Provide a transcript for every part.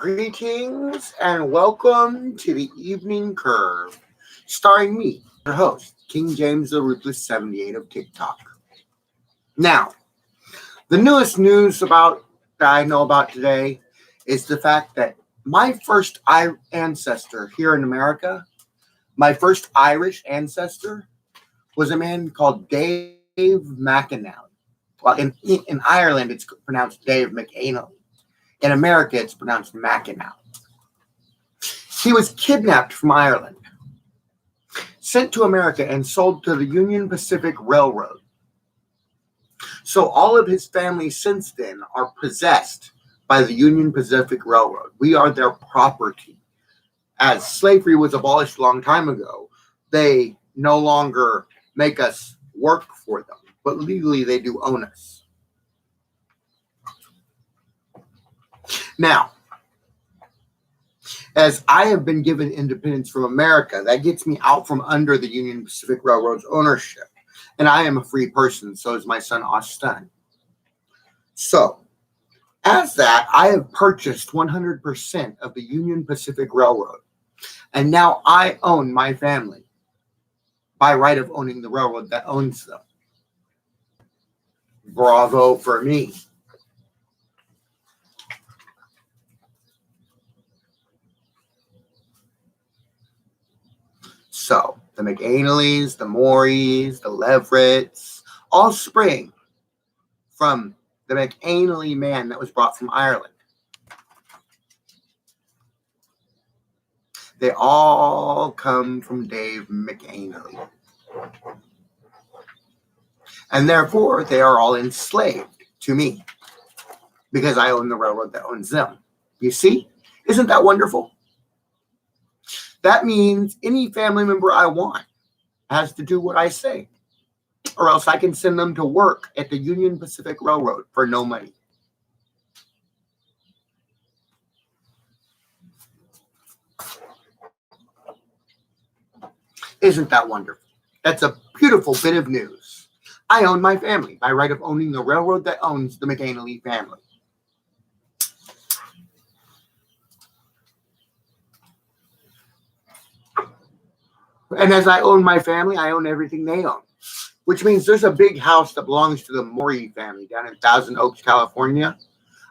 Greetings and welcome to the Evening Curve, starring me, your host, King James the Ruthless 78 of TikTok. Now, the newest news that I know about today is the fact that my first ancestor here in America, my first Irish ancestor, was a man called Dave McAnally. Well, in Ireland, it's pronounced Dave McAnally. In America, it's pronounced McAnally. He was kidnapped from Ireland, sent to America, and sold to the Union Pacific Railroad. So all of his family since then are possessed by the Union Pacific Railroad. We are their property. As slavery was abolished a long time ago, they no longer make us work for them, but legally they do own us. Now, as I have been given independence from America, that gets me out from under the Union Pacific Railroad's ownership. And I am a free person, so is my son Austin. So, as that, I have purchased 100% of the Union Pacific Railroad. And now I own my family by right of owning the railroad that owns them. Bravo for me. So, the McAnallys, the Morys, the Leverets, all spring from the McAnally man that was brought from Ireland. They all come from Dave McAnally. And therefore, they are all enslaved to me because I own the railroad that owns them. You see? Isn't that wonderful? That means any family member I want has to do what I say, or else I can send them to work at the Union Pacific Railroad for no money. Isn't that wonderful? That's a beautiful bit of news. I own my family by right of owning the railroad that owns the McAnally family. And as I own my family, I own everything they own, which means there's a big house that belongs to the Morey family down in Thousand Oaks, California.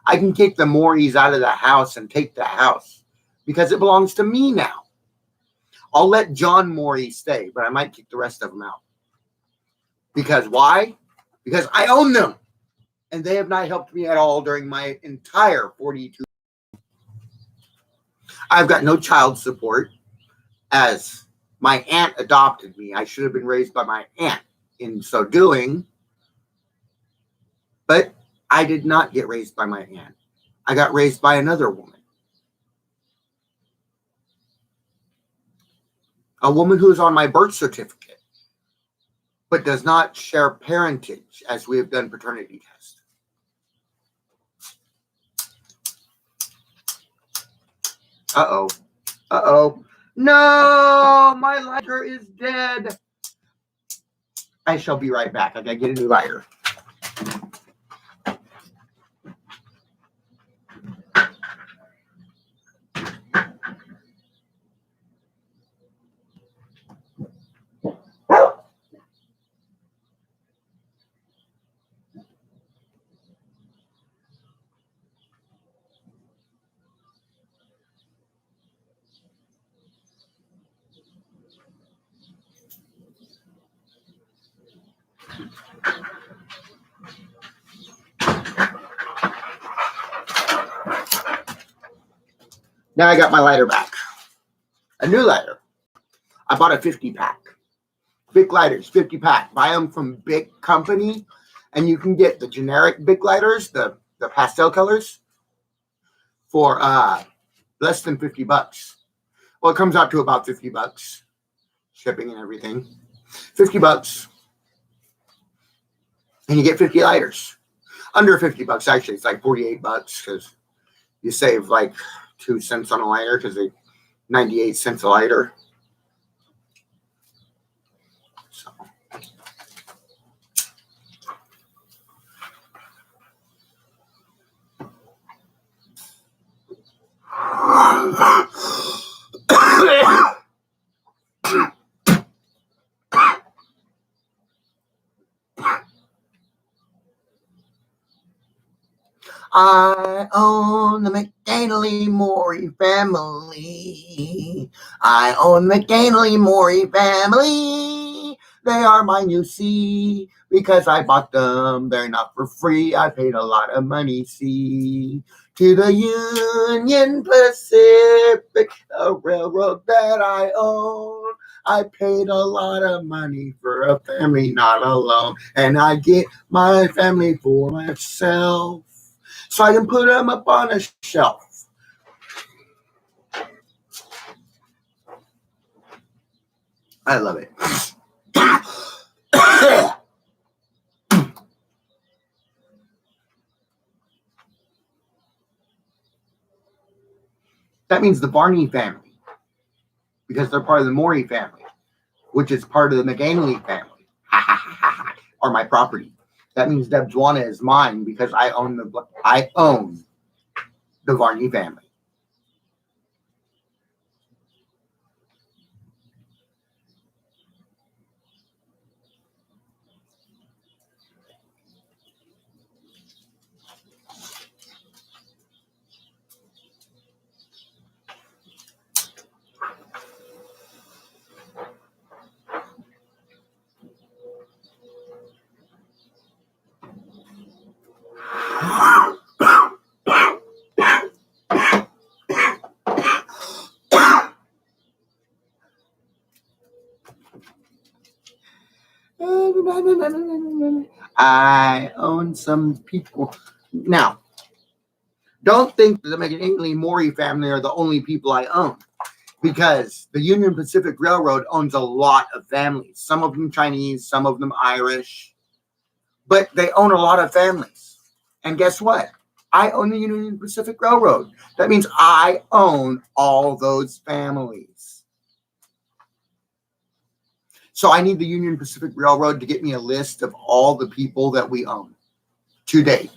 I can kick the Moreys out of the house and take the house because it belongs to me now. I'll let John Morey stay, but I might kick the rest of them out. Because why? Because I own them. And they have not helped me at all during my entire 42 years. I've got no child support. As my aunt adopted me, I should have been raised by my aunt in so doing. But I did not get raised by my aunt. I got raised by another woman. A woman who is on my birth certificate, but does not share parentage as we have done paternity tests. Uh-oh. Uh-oh. No, my lighter is dead. I shall be right back. I gotta get a new lighter. Now I got my lighter back. A new lighter. I bought a 50-pack. Big lighters, 50-pack. Buy them from Big Company, and you can get the generic big lighters, the pastel colors, for less than $50. Well, it comes out to about $50, shipping and everything. $50, and you get 50 lighters. Under $50, actually, it's like $48 because you save like 2 cents on a lighter because they 98 cents a lighter. So I own the McDaniel-Maury family. I own the McDaniel-Maury family. They are mine, you see, because I bought them. They're not for free. I paid a lot of money, see, to the Union Pacific, the railroad that I own. I paid a lot of money for a family, not alone. And I get my family for myself, so I can put them up on a shelf. I love it. That means the Barney family, because they're part of the Maury family, which is part of the McAnally family, or my property. That means Debjuana is mine because I own the Varney family. I own some people. Now, don't think that the McAnally-Maury family are the only people I own, because the Union Pacific Railroad owns a lot of families. Some of them Chinese, some of them Irish, but they own a lot of families. And guess what? I own the Union Pacific Railroad. That means I own all those families. So I need the Union Pacific Railroad to get me a list of all the people that we own to date.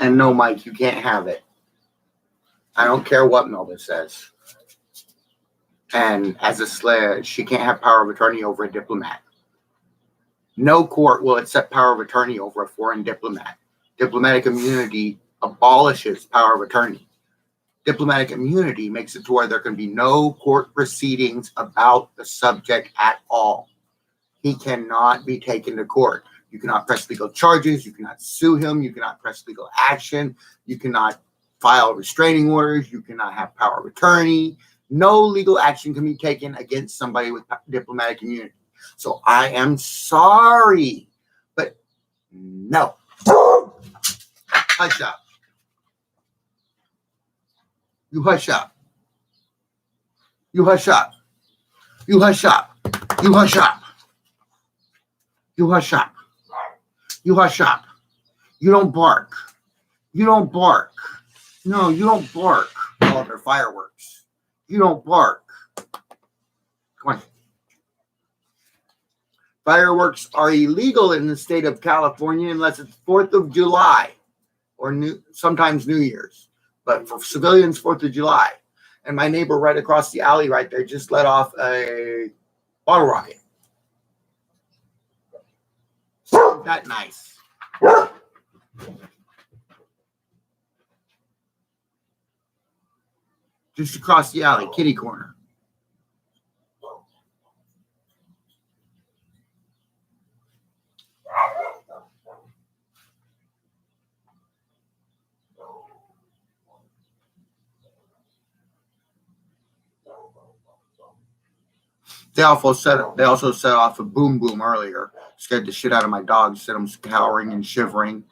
And no, Mike, you can't have it. I don't care what Melba says. And as a slave, she can't have power of attorney over a diplomat. No court will accept power of attorney over a foreign diplomat. Diplomatic immunity abolishes power of attorney. Diplomatic immunity makes it to where there can be no court proceedings about the subject at all. He cannot be taken to court. You cannot press legal charges. You cannot sue him. You cannot press legal action. You cannot file restraining orders. You cannot have power of attorney. No legal action can be taken against somebody with diplomatic immunity. So I am sorry, but no. Hush up. You hush up. You hush up. You hush up. You hush up. You hush up. You hush up. You don't bark. You don't bark. No, you don't bark. Oh, they're fireworks. You don't bark. Come on. Fireworks are illegal in the state of California unless it's 4th of July or sometimes New Year's. But for civilians, 4th of July. And my neighbor right across the alley right there just let off a bottle rocket. Isn't that nice? Just across the alley, kitty corner. They also set off a boom boom earlier. Scared the shit out of my dog. Said I'm cowering and shivering.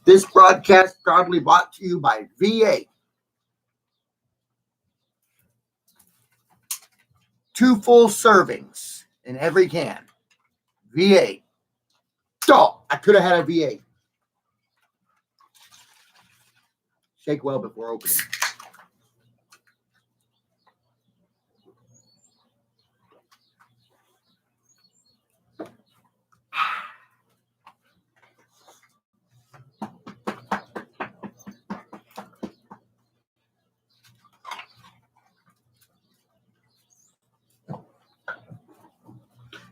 This broadcast proudly brought to you by V8. 2 full servings in every can. V8. Oh, I could have had a V8. Shake well before opening.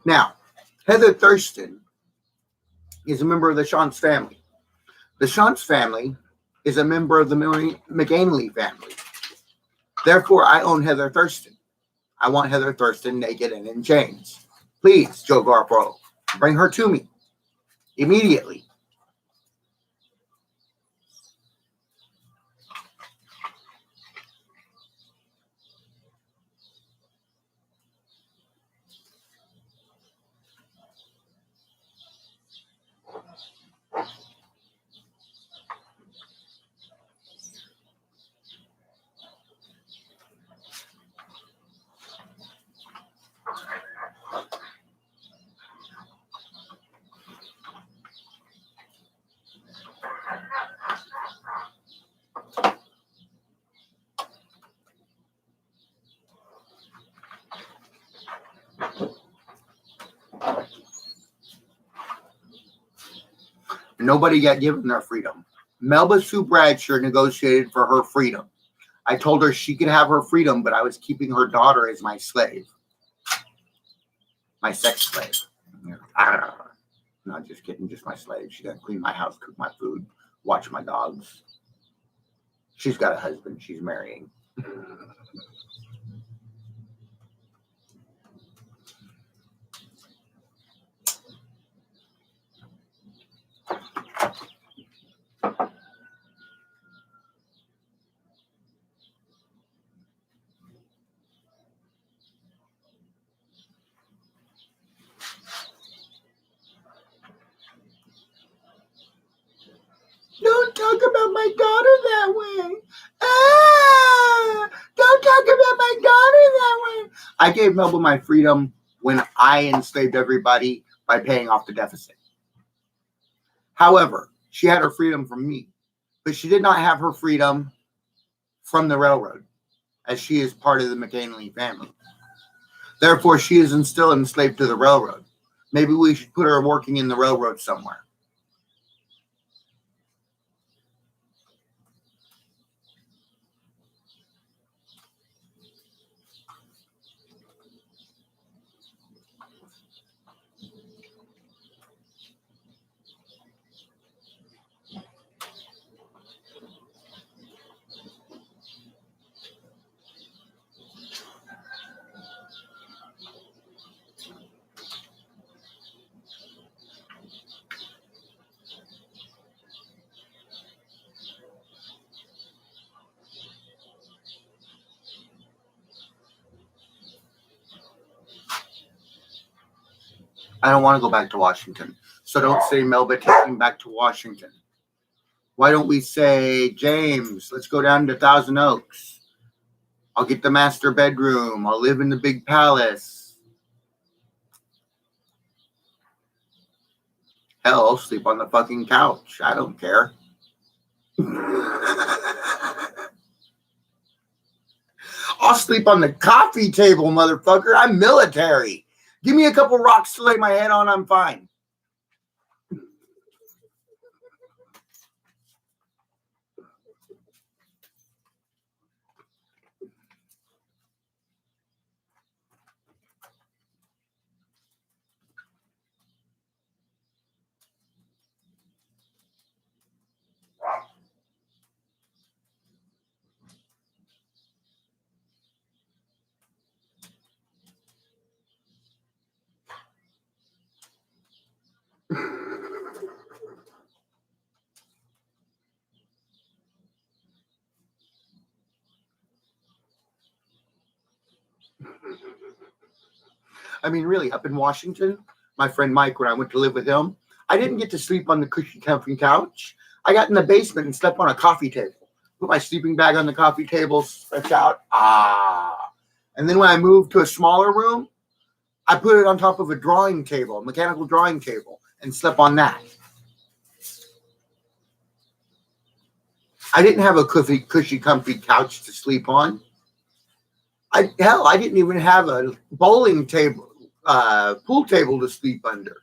Now, Heather Thurston is a member of the Shantz family. The Shantz family is a member of the McAinley family. Therefore, I own Heather Thurston. I want Heather Thurston naked and in chains. Please, Joe Garbo, bring her to me immediately. Nobody got given their freedom. Melba Sue Bradsher negotiated for her freedom. I told her she could have her freedom, but I was keeping her daughter as my slave. My sex slave. Not just kidding, just my slave. She got to clean my house, cook my food, watch my dogs. She's got a husband she's marrying. Don't talk about my daughter that way. Don't talk about my daughter that way. I gave Melba my freedom when I enslaved everybody by paying off the deficit. However, she had her freedom from me, but she did not have her freedom from the railroad, as she is part of the McAinley family. Therefore, she is still enslaved to the railroad. Maybe we should put her working in the railroad somewhere. I don't want to go back to Washington. So don't say Melba taking back to Washington. Why don't we say, James, let's go down to Thousand Oaks. I'll get the master bedroom. I'll live in the big palace. Hell, I'll sleep on the fucking couch. I don't care. I'll sleep on the coffee table, motherfucker. I'm military. Give me a couple rocks to lay my head on. I'm fine. I mean, really, up in Washington, my friend Mike, when I went to live with him, I didn't get to sleep on the cushy, comfy couch. I got in the basement and slept on a coffee table. Put my sleeping bag on the coffee table, stretch out. And then when I moved to a smaller room, I put it on top of a drawing table, a mechanical drawing table, and slept on that. I didn't have a cushy, comfy couch to sleep on. I didn't even have a bowling table, pool table to sleep under.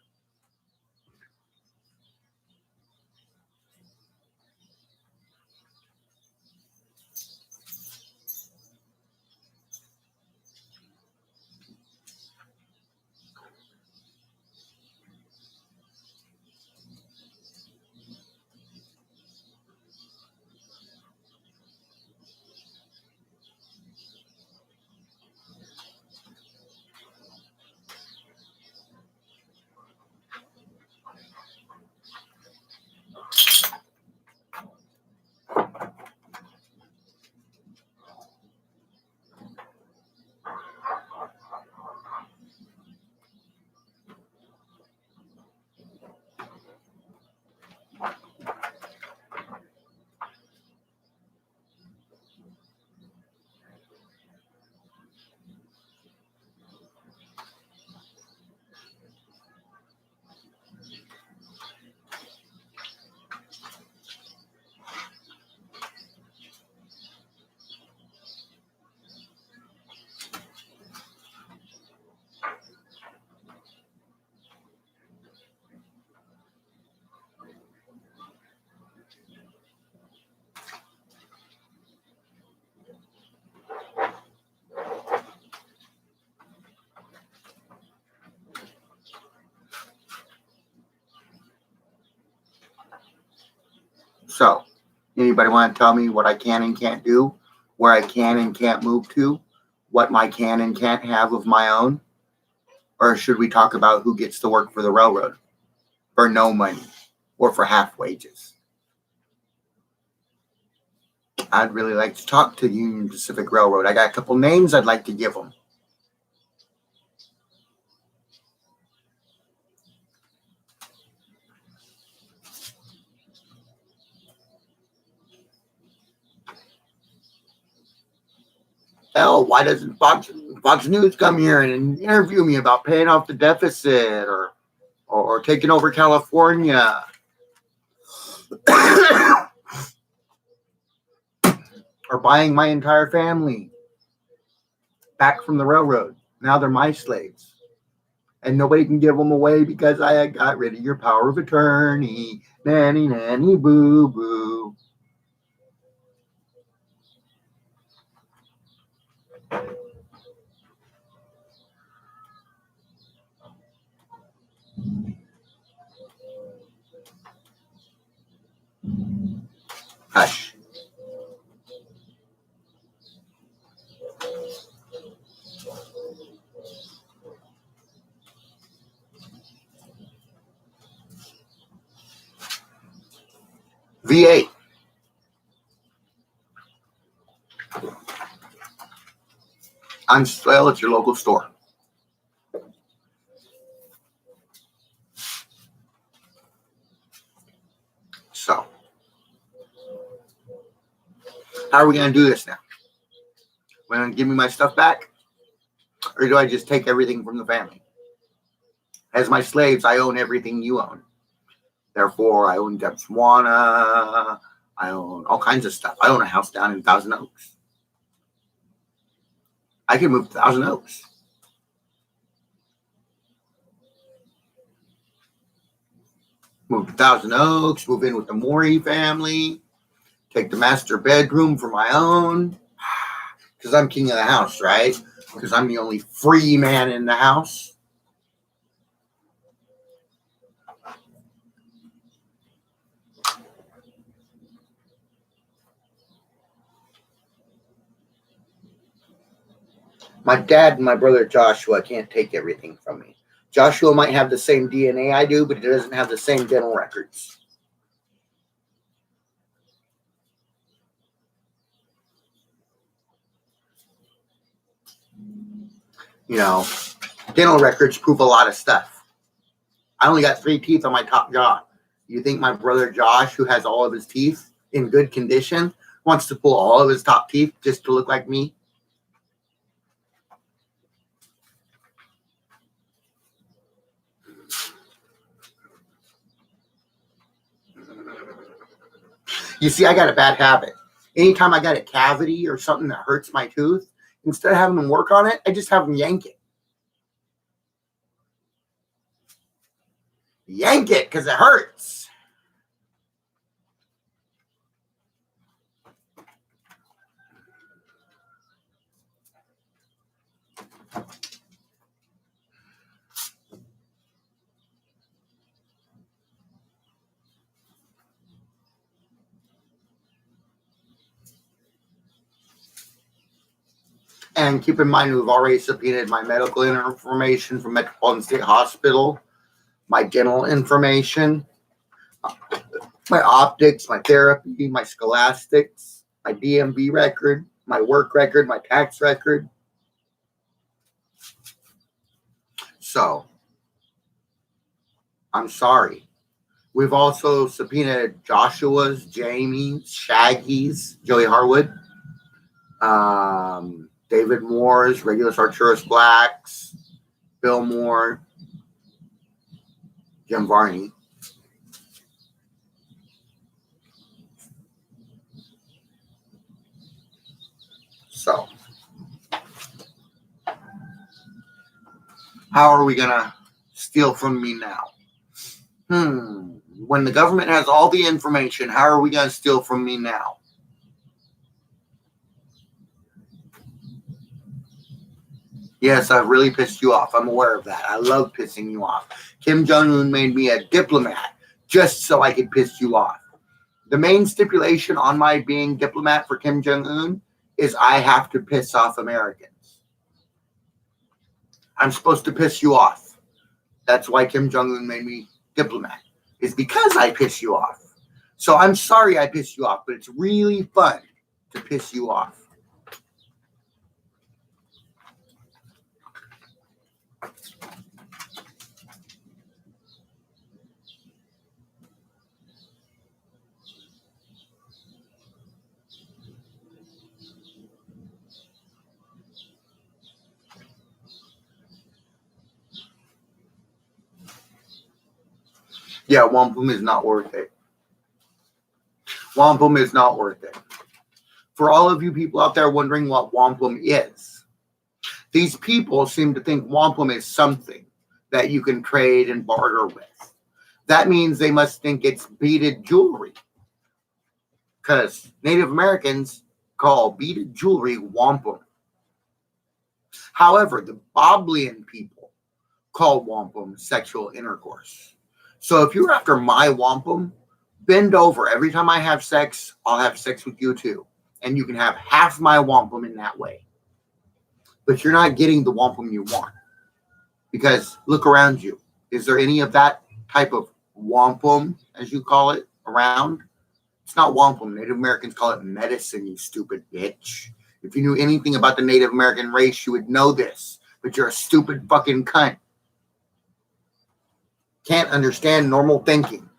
So, anybody want to tell me what I can and can't do, where I can and can't move to, what my can and can't have of my own? Or should we talk about who gets to work for the railroad for no money or for half wages? I'd really like to talk to Union Pacific Railroad. I got a couple names I'd like to give them. Hell, why doesn't Fox News come here and interview me about paying off the deficit or taking over California? Or buying my entire family back from the railroad. Now they're my slaves. And nobody can give them away because I got rid of your power of attorney. Nanny, nanny, boo, boo. Hush. V8. On sale at your local store. So, how are we going to do this now? Want to give me my stuff back? Or do I just take everything from the family? As my slaves, I own everything you own. Therefore, I own Depswana. I own all kinds of stuff. I own a house down in Thousand Oaks. I can move to Thousand Oaks. Move to Thousand Oaks, move in with the Morey family, take the master bedroom for my own. Because I'm king of the house, right? Because I'm the only free man in the house. My dad and my brother Joshua can't take everything from me. Joshua might have the same DNA I do, but he doesn't have the same dental records. You know, dental records prove a lot of stuff. I only got 3 teeth on my top jaw. You think my brother Josh, who has all of his teeth in good condition, wants to pull all of his top teeth just to look like me? You see, I got a bad habit. Anytime I got a cavity or something that hurts my tooth, instead of having them work on it, I just have them yank it. Yank it because it hurts. And keep in mind, we've already subpoenaed my medical information from Metropolitan State Hospital, my dental information, my optics, my therapy, my scholastics, my DMV record, my work record, my tax record. So, I'm sorry. We've also subpoenaed Joshua's, Jamie's, Shaggy's, Joey Harwood, David Moore's, Regulus Arcturus Black's, Bill Moore, Jim Varney. So, how are we going to steal from me now? When the government has all the information, how are we going to steal from me now? Yes, I've really pissed you off. I'm aware of that. I love pissing you off. Kim Jong-un made me a diplomat just so I could piss you off. The main stipulation on my being diplomat for Kim Jong-un is I have to piss off Americans. I'm supposed to piss you off. That's why Kim Jong-un made me diplomat. It's because I piss you off. So I'm sorry I pissed you off, but it's really fun to piss you off. Yeah, wampum is not worth it. Wampum is not worth it. For all of you people out there wondering what wampum is, these people seem to think wampum is something that you can trade and barter with. That means they must think it's beaded jewelry, because Native Americans call beaded jewelry wampum. However, the Boblian people call wampum sexual intercourse. So if you're after my wampum, bend over. Every time I have sex, I'll have sex with you too. And you can have half my wampum in that way. But you're not getting the wampum you want. Because look around you. Is there any of that type of wampum, as you call it, around? It's not wampum. Native Americans call it medicine, you stupid bitch. If you knew anything about the Native American race, you would know this. But you're a stupid fucking cunt. Can't understand normal thinking.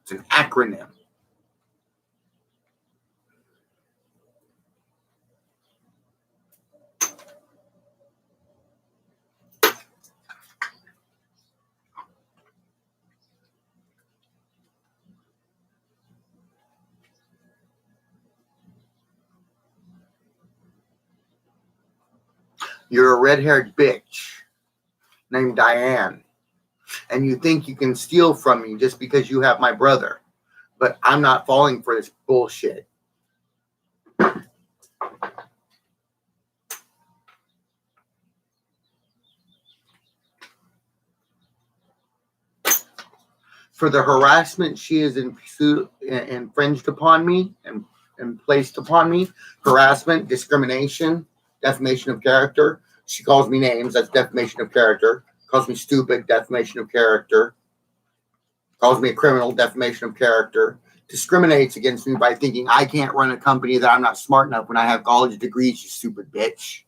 It's an acronym. You're a red-haired bitch named Diane. And you think you can steal from me just because you have my brother. But I'm not falling for this bullshit. For the harassment she has infringed upon me and placed upon me, harassment, discrimination, defamation of character. She calls me names, that's defamation of character. Calls me stupid, defamation of character. Calls me a criminal, defamation of character. Discriminates against me by thinking I can't run a company, that I'm not smart enough when I have college degrees, you stupid bitch.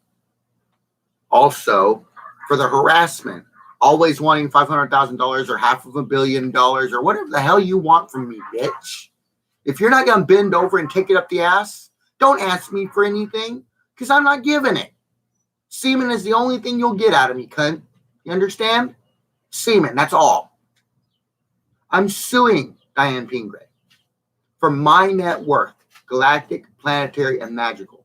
Also, for the harassment, Always wanting $500,000 or $500 million or whatever the hell you want from me, bitch. If you're not going to bend over and take it up the ass, don't ask me for anything because I'm not giving it. Semen is the only thing you'll get out of me, cunt. You understand? Semen, that's all. I'm suing Diane Pingree for my net worth, galactic, planetary, and magical,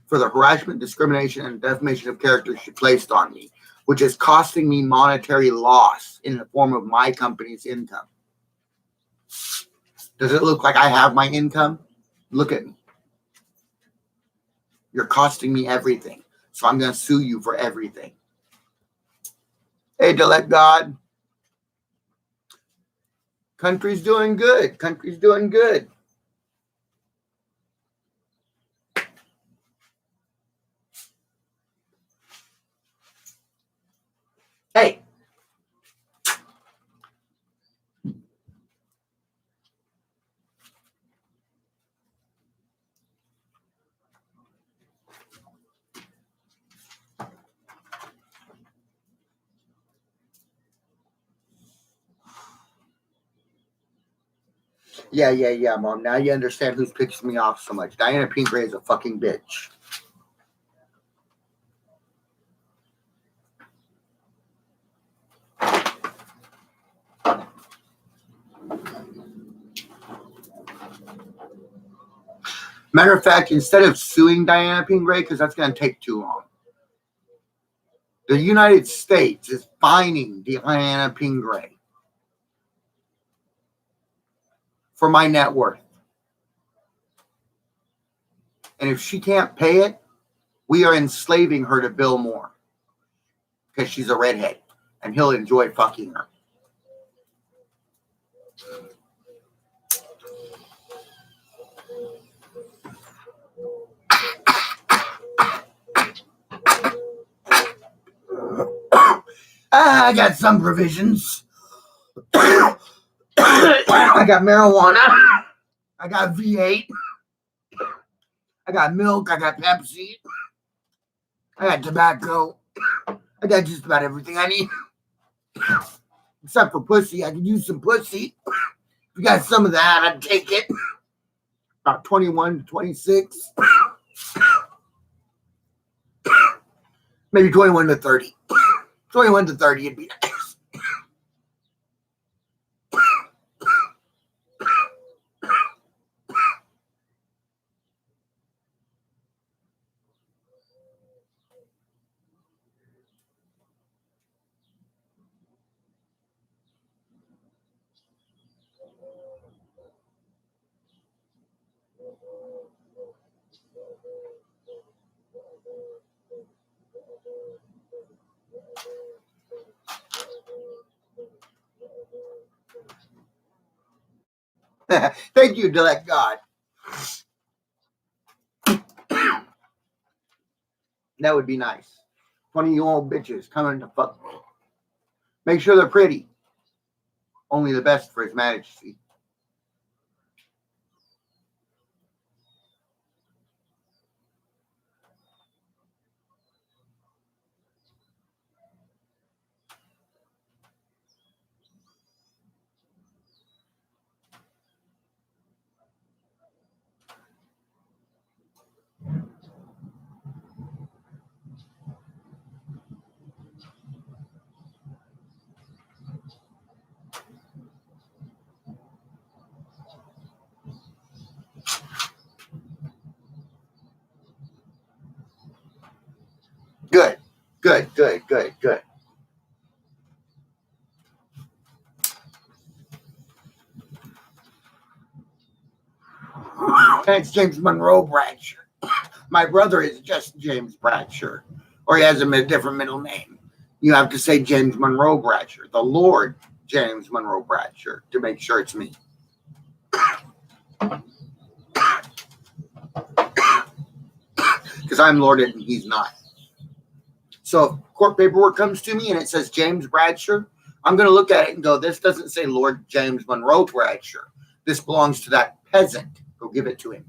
for the harassment, discrimination, and defamation of character she placed on me, which is costing me monetary loss in the form of my company's income. Does it look like I have my income? Look at me. You're costing me everything. So I'm going to sue you for everything. Hey, Delect God. Country's doing good. Country's doing good. Hey. Yeah, Mom. Now you understand who's pissing me off so much. Diana Pingree is a fucking bitch. Matter of fact, instead of suing Diana Pingree, because that's going to take too long, the United States is fining Diana Pingree for my net worth. And if she can't pay it, we are enslaving her to Bill Moore because she's a redhead and he'll enjoy fucking her. I got some provisions. I got marijuana. I got V8. I got milk. I got Pepsi. I got tobacco. I got just about everything I need. Except for pussy. I could use some pussy. If you got some of that, I'd take it. About 21 to 26. Maybe 21 to 30. 21 to 30 would be nice. Thank you, Delect God. That would be nice. 20-year-old bitches coming to fuck me. Make sure they're pretty. Only the best for His Majesty. Good. It's James Monroe Bradsher. My brother is just James Bradsher, or he has a different middle name. You have to say James Monroe Bradsher, the Lord James Monroe Bradsher, to make sure it's me. Because I'm Lord and he's not. So if court paperwork comes to me and it says James Bradsher, I'm going to look at it and go, this doesn't say Lord James Monroe Bradsher. This belongs to that peasant. Go give it to him.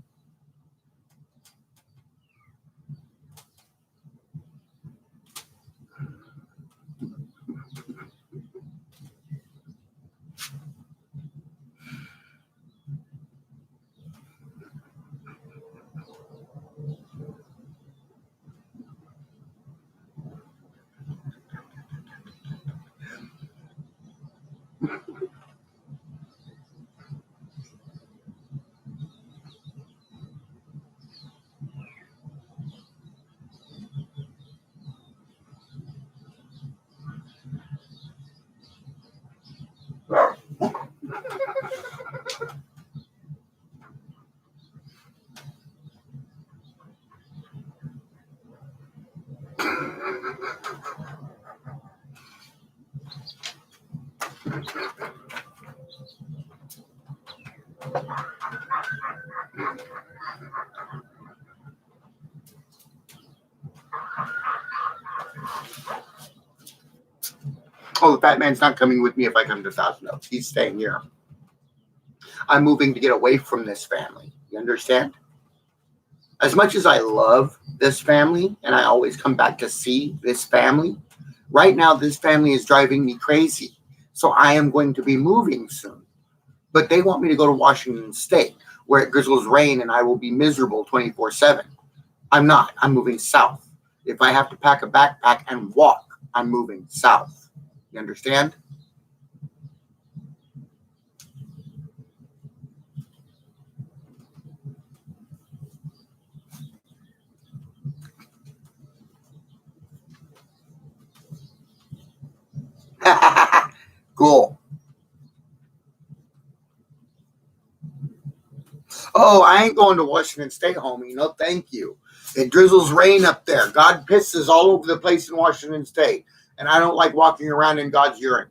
Oh, the fat man's not coming with me if I come to Thousand Oaks. He's staying here. I'm moving to get away from this family. You understand? As much as I love this family and I always come back to see this family, right now this family is driving me crazy. So I am going to be moving soon. But they want me to go to Washington State where it drizzles rain and I will be miserable 24/7. I'm not. I'm moving south. If I have to pack a backpack and walk, I'm moving south. You understand? Cool. Oh, I ain't going to Washington State, homie. No, thank you. It drizzles rain up there. God pisses all over the place in Washington State. And I don't like walking around in God's urine.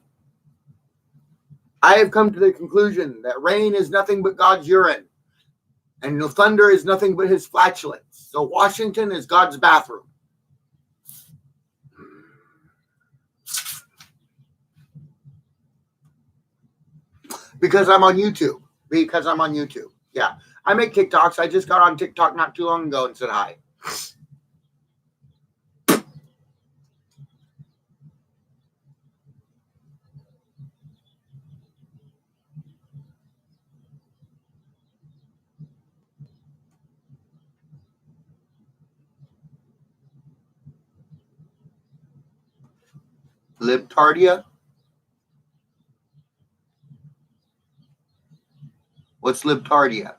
I have come to the conclusion that rain is nothing but God's urine. And the thunder is nothing but his flatulence. So Washington is God's bathroom. Because I'm on YouTube. Yeah. I make TikToks. I just got on TikTok not too long ago and said hi. Libtardia? What's libtardia?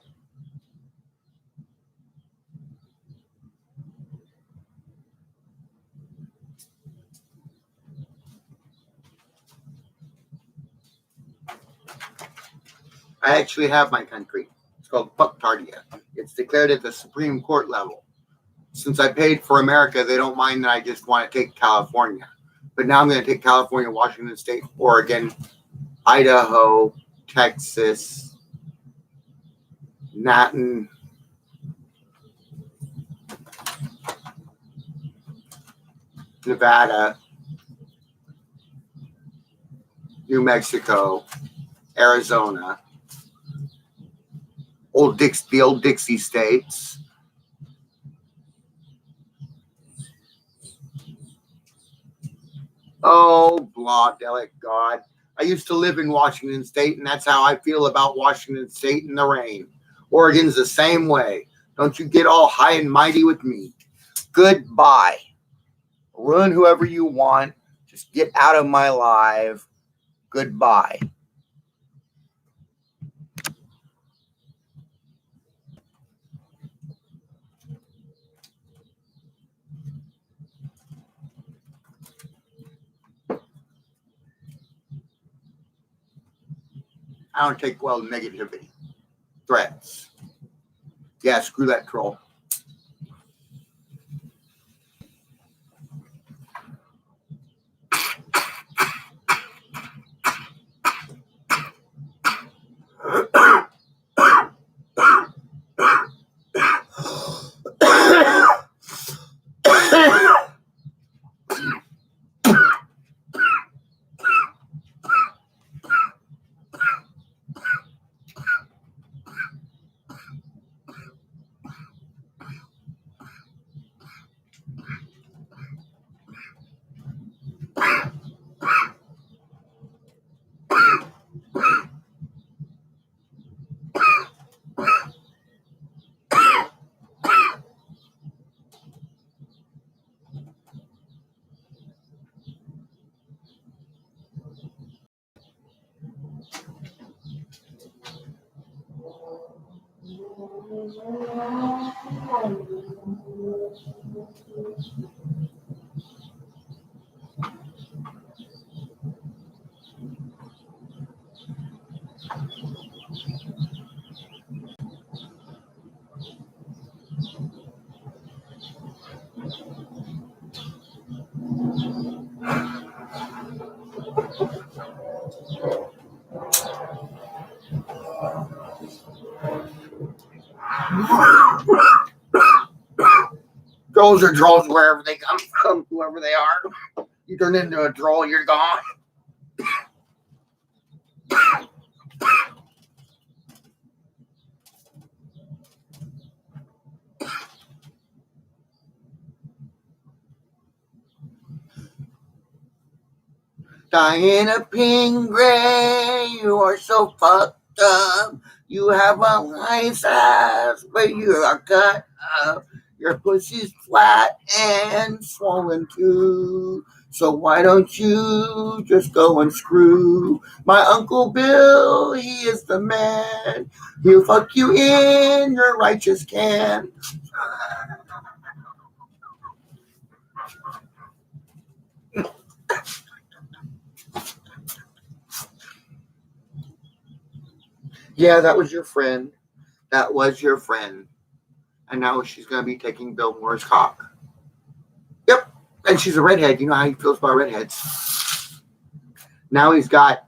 I actually have my country. It's called fucktardia. It's declared at the Supreme Court level. Since I paid for America, they don't mind that I just want to take California. But now I'm going to take California, Washington State, Oregon, Idaho, Texas, Natin, Nevada, New Mexico, Arizona, the old Dixie states. Oh, blah, delic God. I used to live in Washington State, and that's how I feel about Washington State and the rain. Oregon's the same way. Don't you get all high and mighty with me. Goodbye. Ruin whoever you want. Just get out of my life. Goodbye. I don't take well negativity. Threats. Yeah, screw that troll. Trolls are trolls wherever they come from, whoever they are. You turn into a troll, you're gone. Diana Pingree, you are so fucked up. You have a nice ass, but you are cut up. Your pussy's flat and swollen too. So why don't you just go and screw my Uncle Bill? He is the man. He'll fuck you in your righteous can. Yeah, that was your friend. That was your friend. And now she's going to be taking Bill Moore's cock. Yep. And she's a redhead. You know how he feels about redheads. Now he's got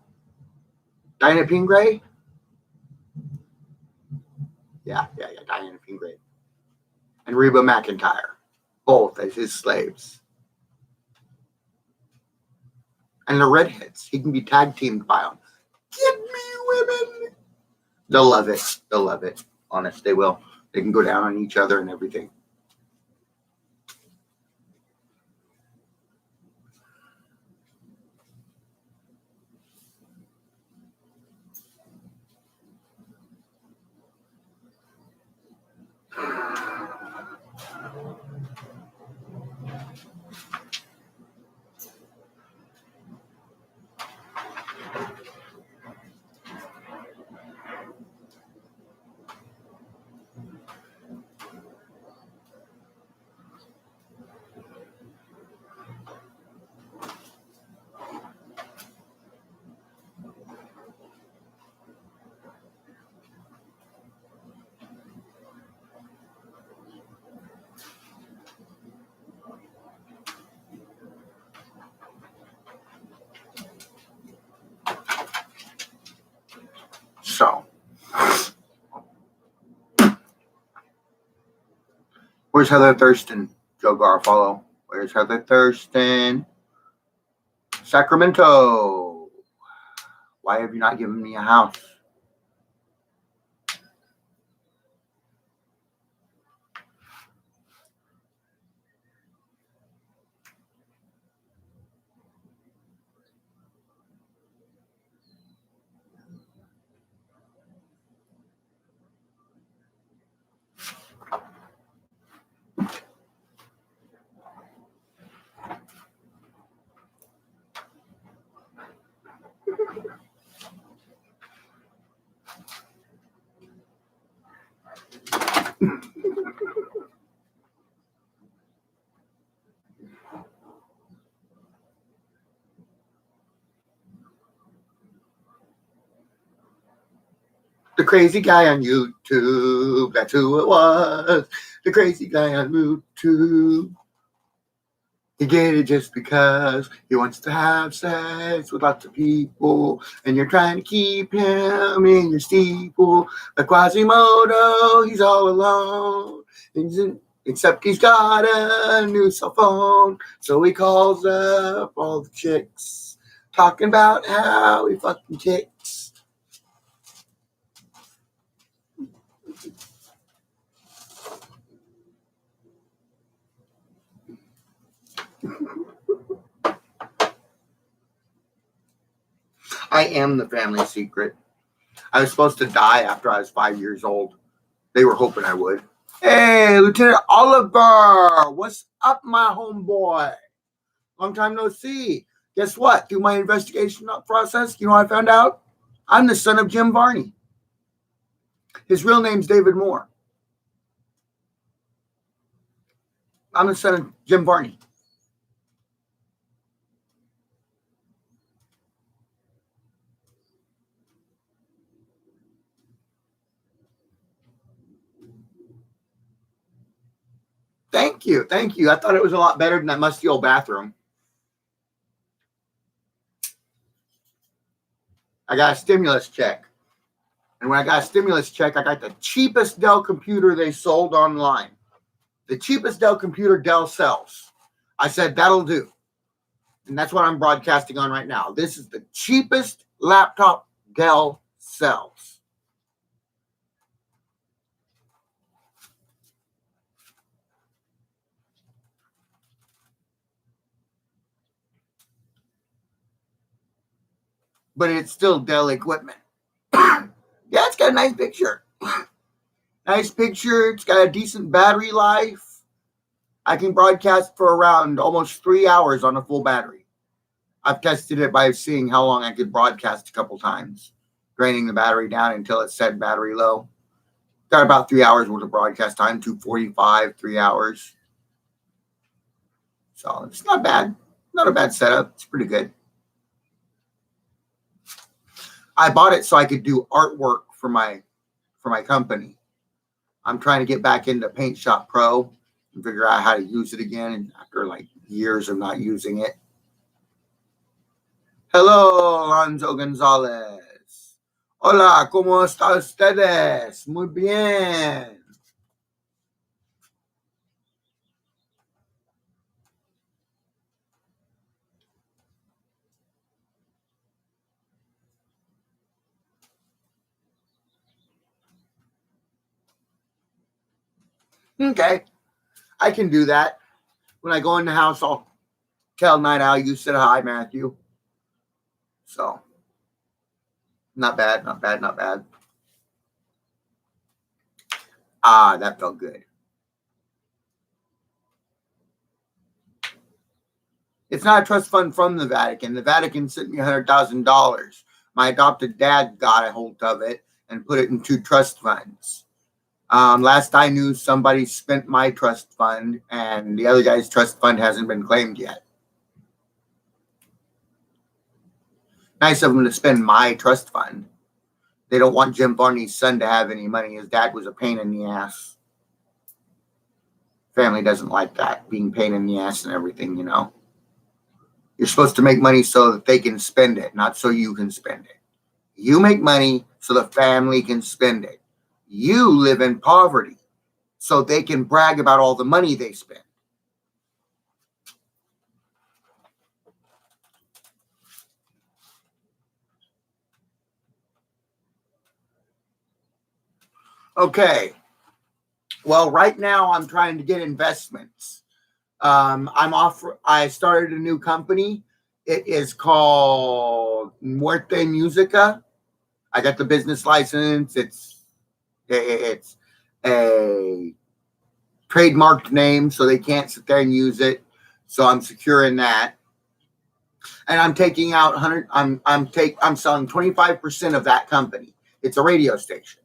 Diana Pingree. Yeah, Diana Pingree. And Reba McEntire. Both as his slaves. And the redheads. He can be tag teamed by them. Give me women. They'll love it. They'll love it. Honest, they will. They can go down on each other and everything. So, where's Heather Thurston? Joe Garofalo. Where's Heather Thurston? Sacramento. Why have you not given me a house? The crazy guy on YouTube, that's who it was. The crazy guy on YouTube. He did it just because he wants to have sex with lots of people, and you're trying to keep him in your steeple. Like Quasimodo, he's all alone. Except he's got a new cell phone, so he calls up all the chicks, talking about how he fucking kicks. I am the family secret. I was supposed to die after I was 5 years old. They were hoping I would. Hey, Lieutenant Oliver, what's up, my homeboy? Long time no see. Guess what? Through my investigation process, you know what I found out? I'm the son of Jim Varney. His real name's David Moore. I'm the son of Jim Varney. Thank you. Thank you. I thought it was a lot better than that musty old bathroom. I got a stimulus check. And when I got a stimulus check, I got the cheapest Dell computer they sold online. The cheapest Dell computer Dell sells. I said, that'll do. And that's what I'm broadcasting on right now. This is the cheapest laptop Dell sells. But it's still Dell equipment. Yeah, it's got a nice picture. Nice picture. It's got a decent battery life. I can broadcast for around almost 3 hours on a full battery. I've tested it by seeing how long I could broadcast a couple times, draining the battery down until it said battery low. Got about 3 hours worth of broadcast time, 245, 3 hours. So it's not bad. Not a bad setup. It's pretty good. I bought it so I could do artwork for my company. I'm trying to get back into Paint Shop Pro and figure out how to use it again after like years of not using it. Hello, Alonso Gonzalez. Hola, ¿cómo están ustedes? Muy bien. Okay, I can do that. When I go in the house, I'll tell Night Owl you said hi, Matthew. So, not bad, not bad, not bad. Ah, that felt good. It's not a trust fund from the Vatican. The Vatican sent me $100,000. My adopted dad got a hold of it and put it in 2 trust funds. Last I knew, somebody spent my trust fund, and the other guy's trust fund hasn't been claimed yet. Nice of them to spend my trust fund. They don't want Jim Varney's son to have any money. His dad was a pain in the ass. Family doesn't like that, being pain in the ass and everything, you know. You're supposed to make money so that they can spend it, not so you can spend it. You make money so the family can spend it. You live in poverty so they can brag about all the money they spend. Okay. Well, right now I'm trying to get investments. I started a new company. It is called Muerte Musica. I got the business license. It's a trademarked name, so they can't sit there and use it. So I'm securing that. And I'm taking out 100. I'm selling 25% of that company. It's a radio station.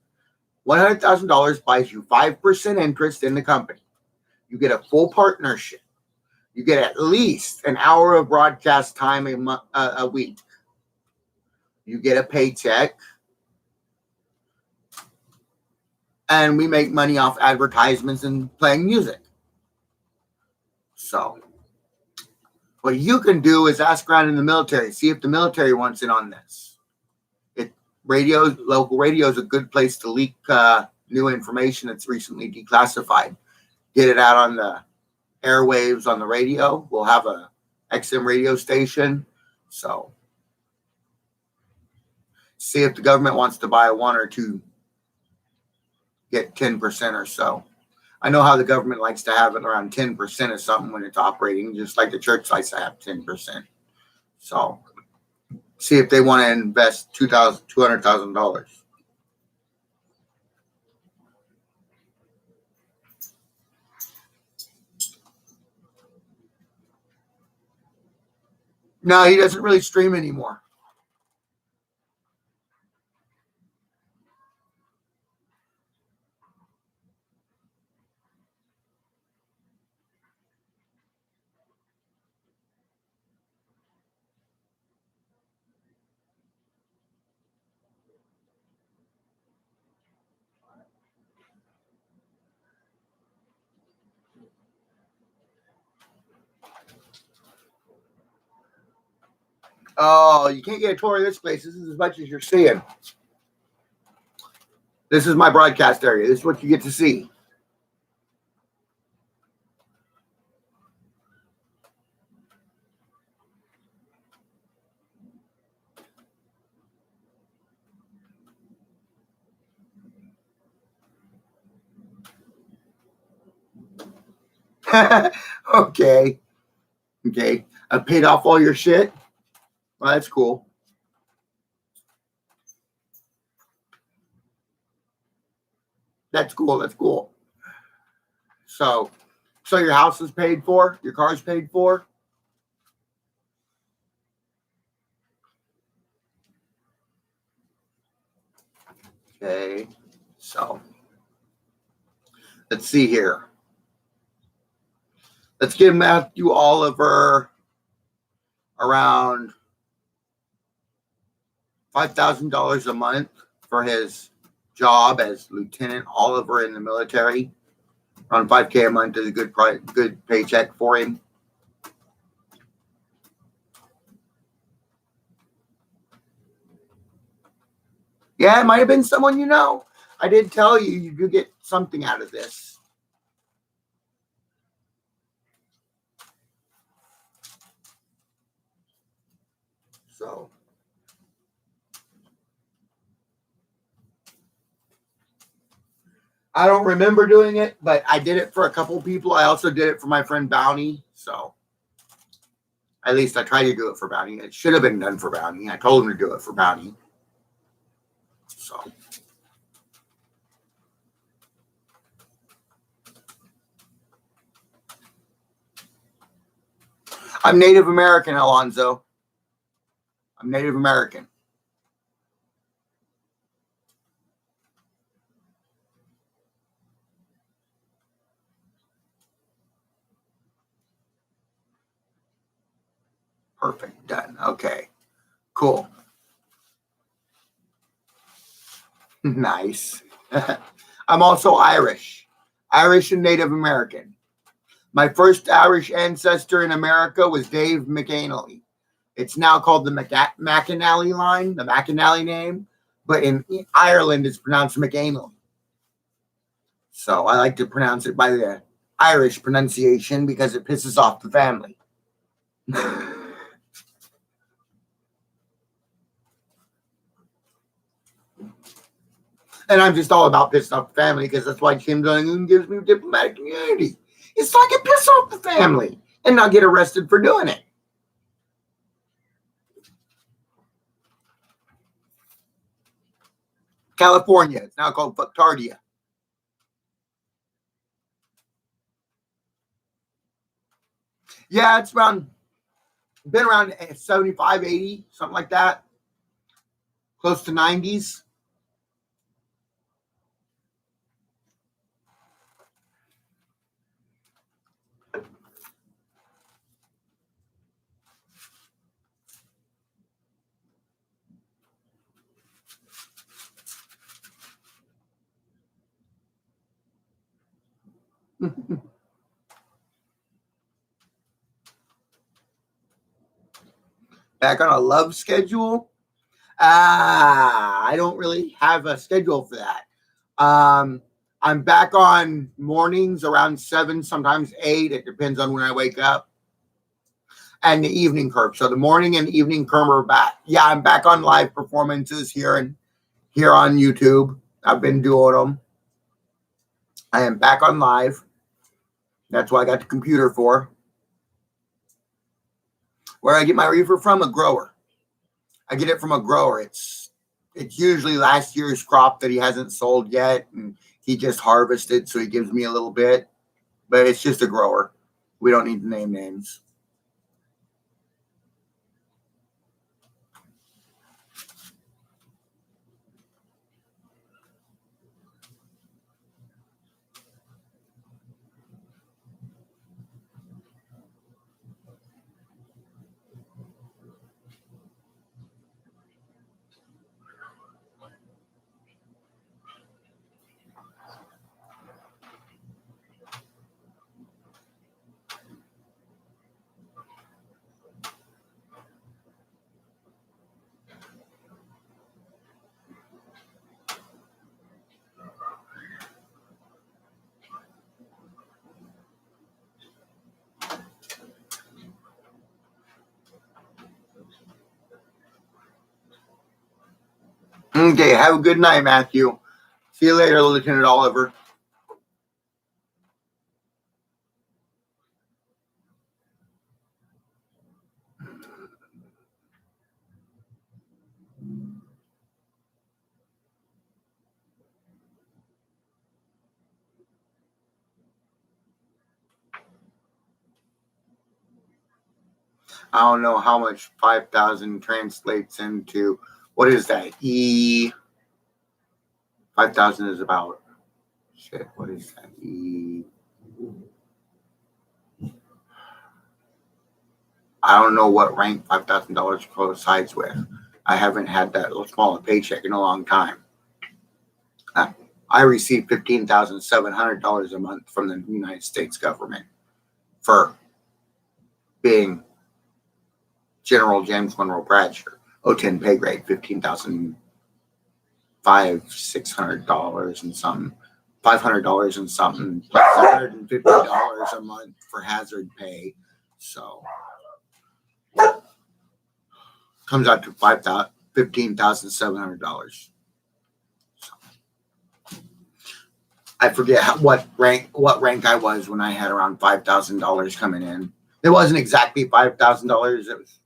$100,000 buys you 5% interest in the company. You get a full partnership. You get at least an hour of broadcast time a week. You get a paycheck. And we make money off advertisements and playing music. So what you can do is ask around in the military, see if the military wants in on this. Local radio is a good place to leak new information that's recently declassified. Get it out on the airwaves on the radio. We'll have a XM radio station. So see if the government wants to buy 1 or 2, get 10% or so. I know how the government likes to have it around 10% of something when it's operating, just like the church likes to have 10%. So see if they want to invest $200,000. No, he doesn't really stream anymore. Oh, you can't get a tour of this place. This is as much as you're seeing. This is my broadcast area. This is what you get to see. Okay. Okay. I paid off all your shit. Well, that's cool. That's cool. That's cool. So your house is paid for? Your car's paid for? Okay. So let's see here. Let's give Matthew Oliver around $5,000 a month for his job as Lieutenant Oliver in the military. Around $5K a month is a good paycheck for him. Yeah, it might have been someone you know. I did tell you you do get something out of this. So I don't remember doing it, but I did it for a couple people. I also did it for my friend Bounty. So at least I tried to do it for Bounty. It should have been done for Bounty. I told him to do it for Bounty. So I'm Native American, Alonzo. I'm Native American. Perfect. Done. Okay. Cool. Nice. I'm also Irish. Irish and Native American. My first Irish ancestor in America was Dave McAnally. It's now called the McAnally line, the McAnally name, but in Ireland it's pronounced McAnally. So I like to pronounce it by the Irish pronunciation because it pisses off the family. And I'm just all about pissing off the family because that's why Kim Jong-un gives me diplomatic immunity. It's like I piss off the family and not get arrested for doing it. California, it's now called Fucktardia. Yeah, it's been around 75, 80, something like that. Close to 90s. Back on a love schedule. I don't really have a schedule for that. I'm back on mornings around 7, sometimes 8. It depends on when I wake up. And the evening curve. So the morning and evening curve are back. Yeah, I'm back on live performances here on YouTube. I've been doing them. I am back on live. That's what I got the computer for. Where I get my reefer from? A grower. I get it from a grower. It's usually last year's crop that he hasn't sold yet, and he just harvested, so he gives me a little bit. But it's just a grower. We don't need to name names. Okay, have a good night, Matthew. See you later, Lieutenant Oliver. I don't know how much 5,000 translates into. What is that? 5,000 is about. Shit, what is that? I don't know what rank $5,000 coincides with. I haven't had that small a paycheck in a long time. I receive $15,700 a month from the United States government for being General James Monroe Bradsher. 010 pay grade, $15,600 and something. $500 and something, $150 a month for hazard pay. So comes out to $15,700. I forget what rank I was when I had around $5,000 coming in. It wasn't exactly $5,000. It was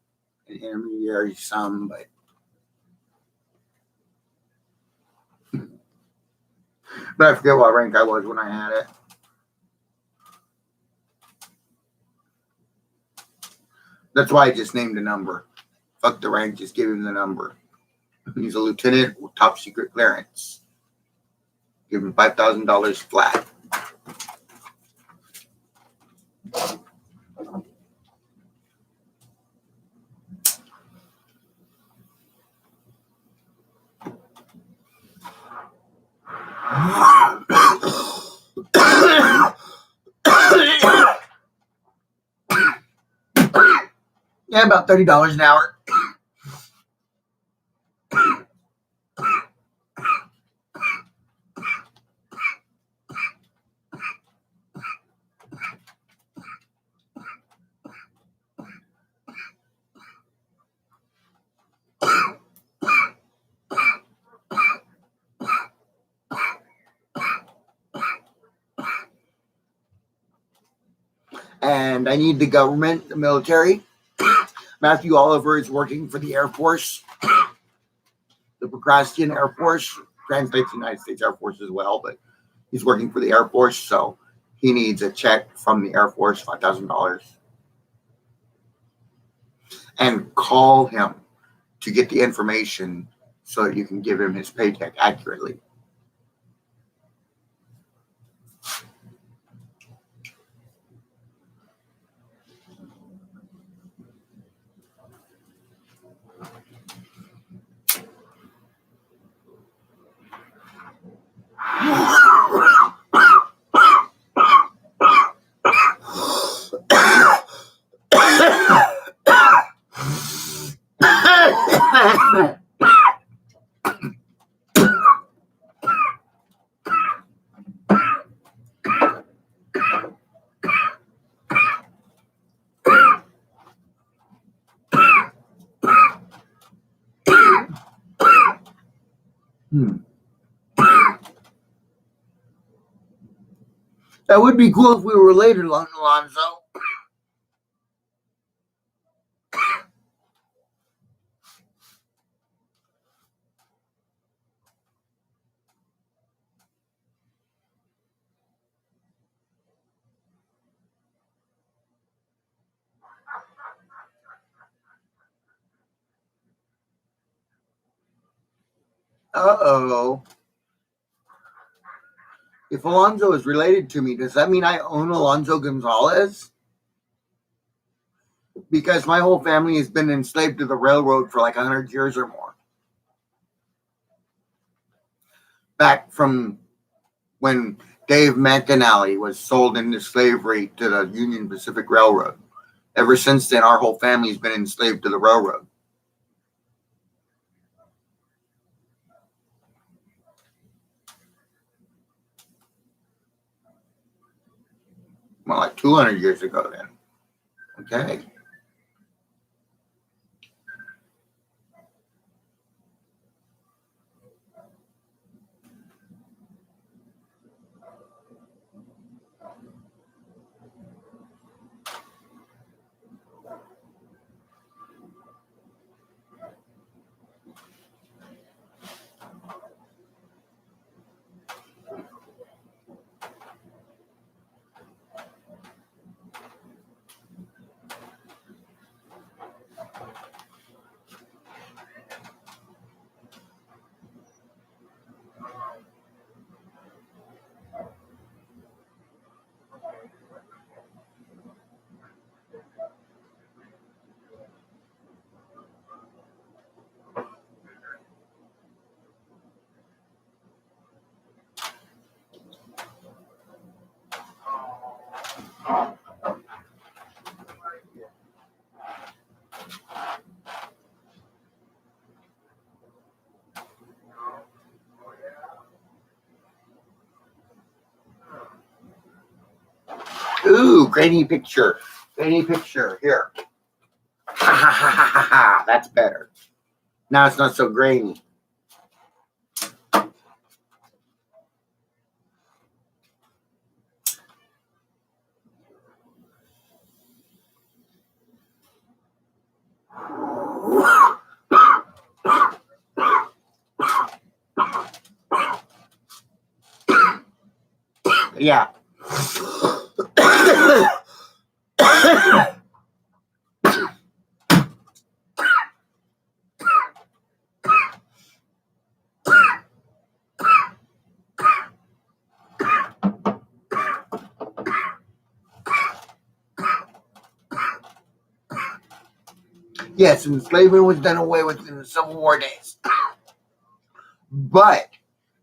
an intermediary sum, but I forget what rank I was when I had it. That's why I just named a number. Fuck the rank, just give him the number. He's a lieutenant with top secret clearance. Give him $5,000 flat. Yeah, about $30 an hour. And I need the government, the military. Matthew Oliver is working for the Air Force, the Procrastian Air Force, translates the United States Air Force as well, but he's working for the Air Force, so he needs a check from the Air Force, $5,000. And call him to get the information so that you can give him his paycheck accurately. That would be cool if we were related, Alonzo. Uh-oh. If Alonzo is related to me, does that mean I own Alonzo Gonzalez? Because my whole family has been enslaved to the railroad for like 100 years or more. Back from when Dave McAnally was sold into slavery to the Union Pacific Railroad. Ever since then, our whole family's been enslaved to the railroad. Well, like 200 years ago then. Okay. grainy picture. Grainy picture. Here. Ha ha ha ha ha ha. That's better. Now it's not so grainy. Yeah. Yes, enslavement was done away with in the Civil War days. But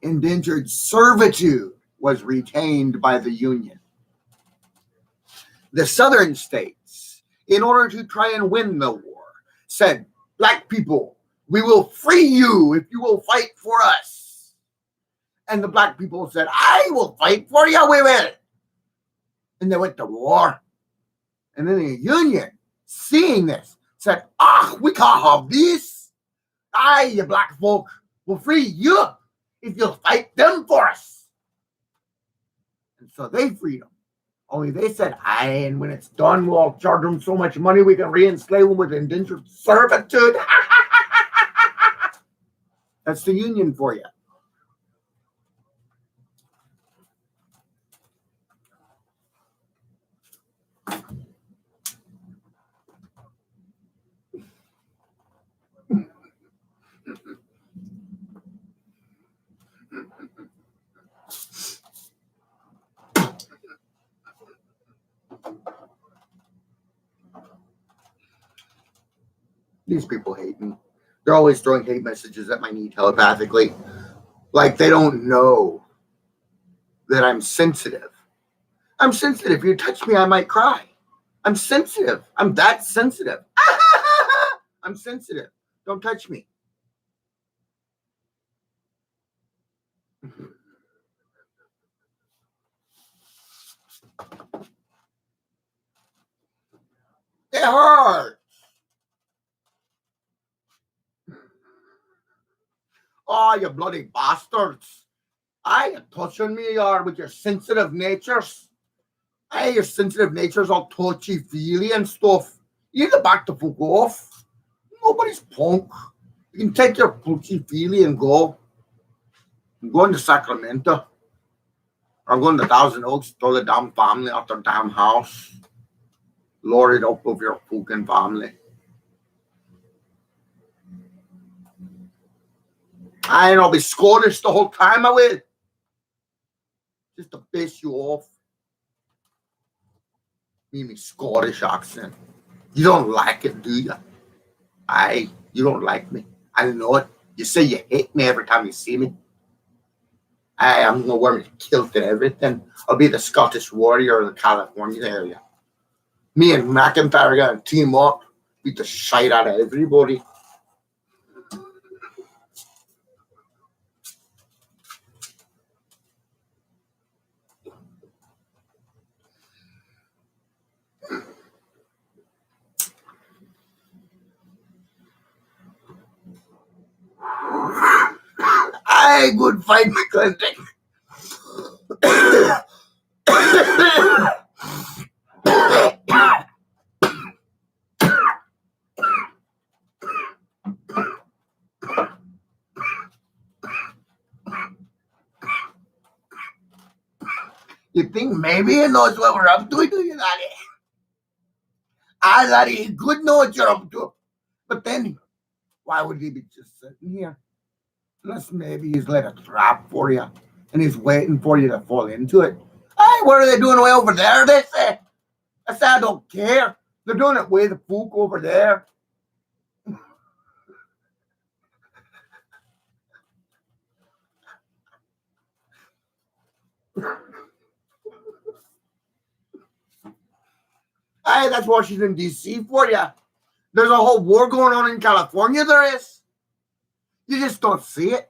indentured servitude was retained by the Union. The southern states, in order to try and win the war, said, black people, we will free you if you will fight for us. And the black people said, I will fight for you, we will. And they went to war. And then the Union, seeing this, said, we can't have this. You black folk, will free you if you'll fight them for us. And so they freed them. Only they said, and when it's done, we'll charge them so much money we can re-enslave them with indentured servitude. That's the Union for you. These people hate me. They're always throwing hate messages at my knee telepathically. Like they don't know that I'm sensitive. I'm sensitive. If you touch me, I might cry. I'm sensitive. I'm that sensitive. I'm sensitive. Don't touch me. It hurts. Oh, you bloody bastards. You're touching me with your sensitive natures. Your sensitive nature's all touchy-feely and stuff. You get back to fuck off. Nobody's punk. You can take your touchy-feely and go. I'm going to Sacramento. I'm going to Thousand Oaks, throw the damn family out their damn house. Lord it up of your fucking family. I'll be Scottish the whole time I will. Just to piss you off. Me Scottish accent. You don't like it, do you? You don't like me. I know it. You say you hate me every time you see me. I'm going to wear my kilt and everything. I'll be the Scottish warrior of the California area. Me and McIntyre are going to team up, beat the shit out of everybody. Good fight, McClinton. You think maybe he knows what we're up to, do you, Laddie? Laddie, he could know what you're up to. But then, why would he be just sitting here? Unless maybe he's laid a trap for you and he's waiting for you to fall into it. What are they doing way over there, they say? I said, I don't care. They're doing it way the fook over there. That's Washington, D.C. for you. There's a whole war going on in California, there is. You just don't see it.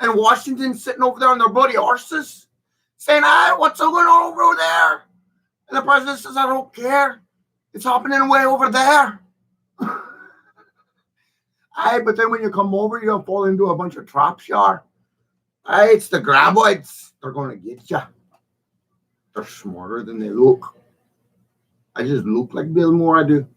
And Washington's sitting over there on their bloody horses saying, what's going on over there? And the president says, I don't care. It's happening way over there. Aye, but then when you come over, you'll fall into a bunch of traps, yar. Aye, it's the graboids. They're going to get you. They're smarter than they look. I just look like Bill Moore, I do.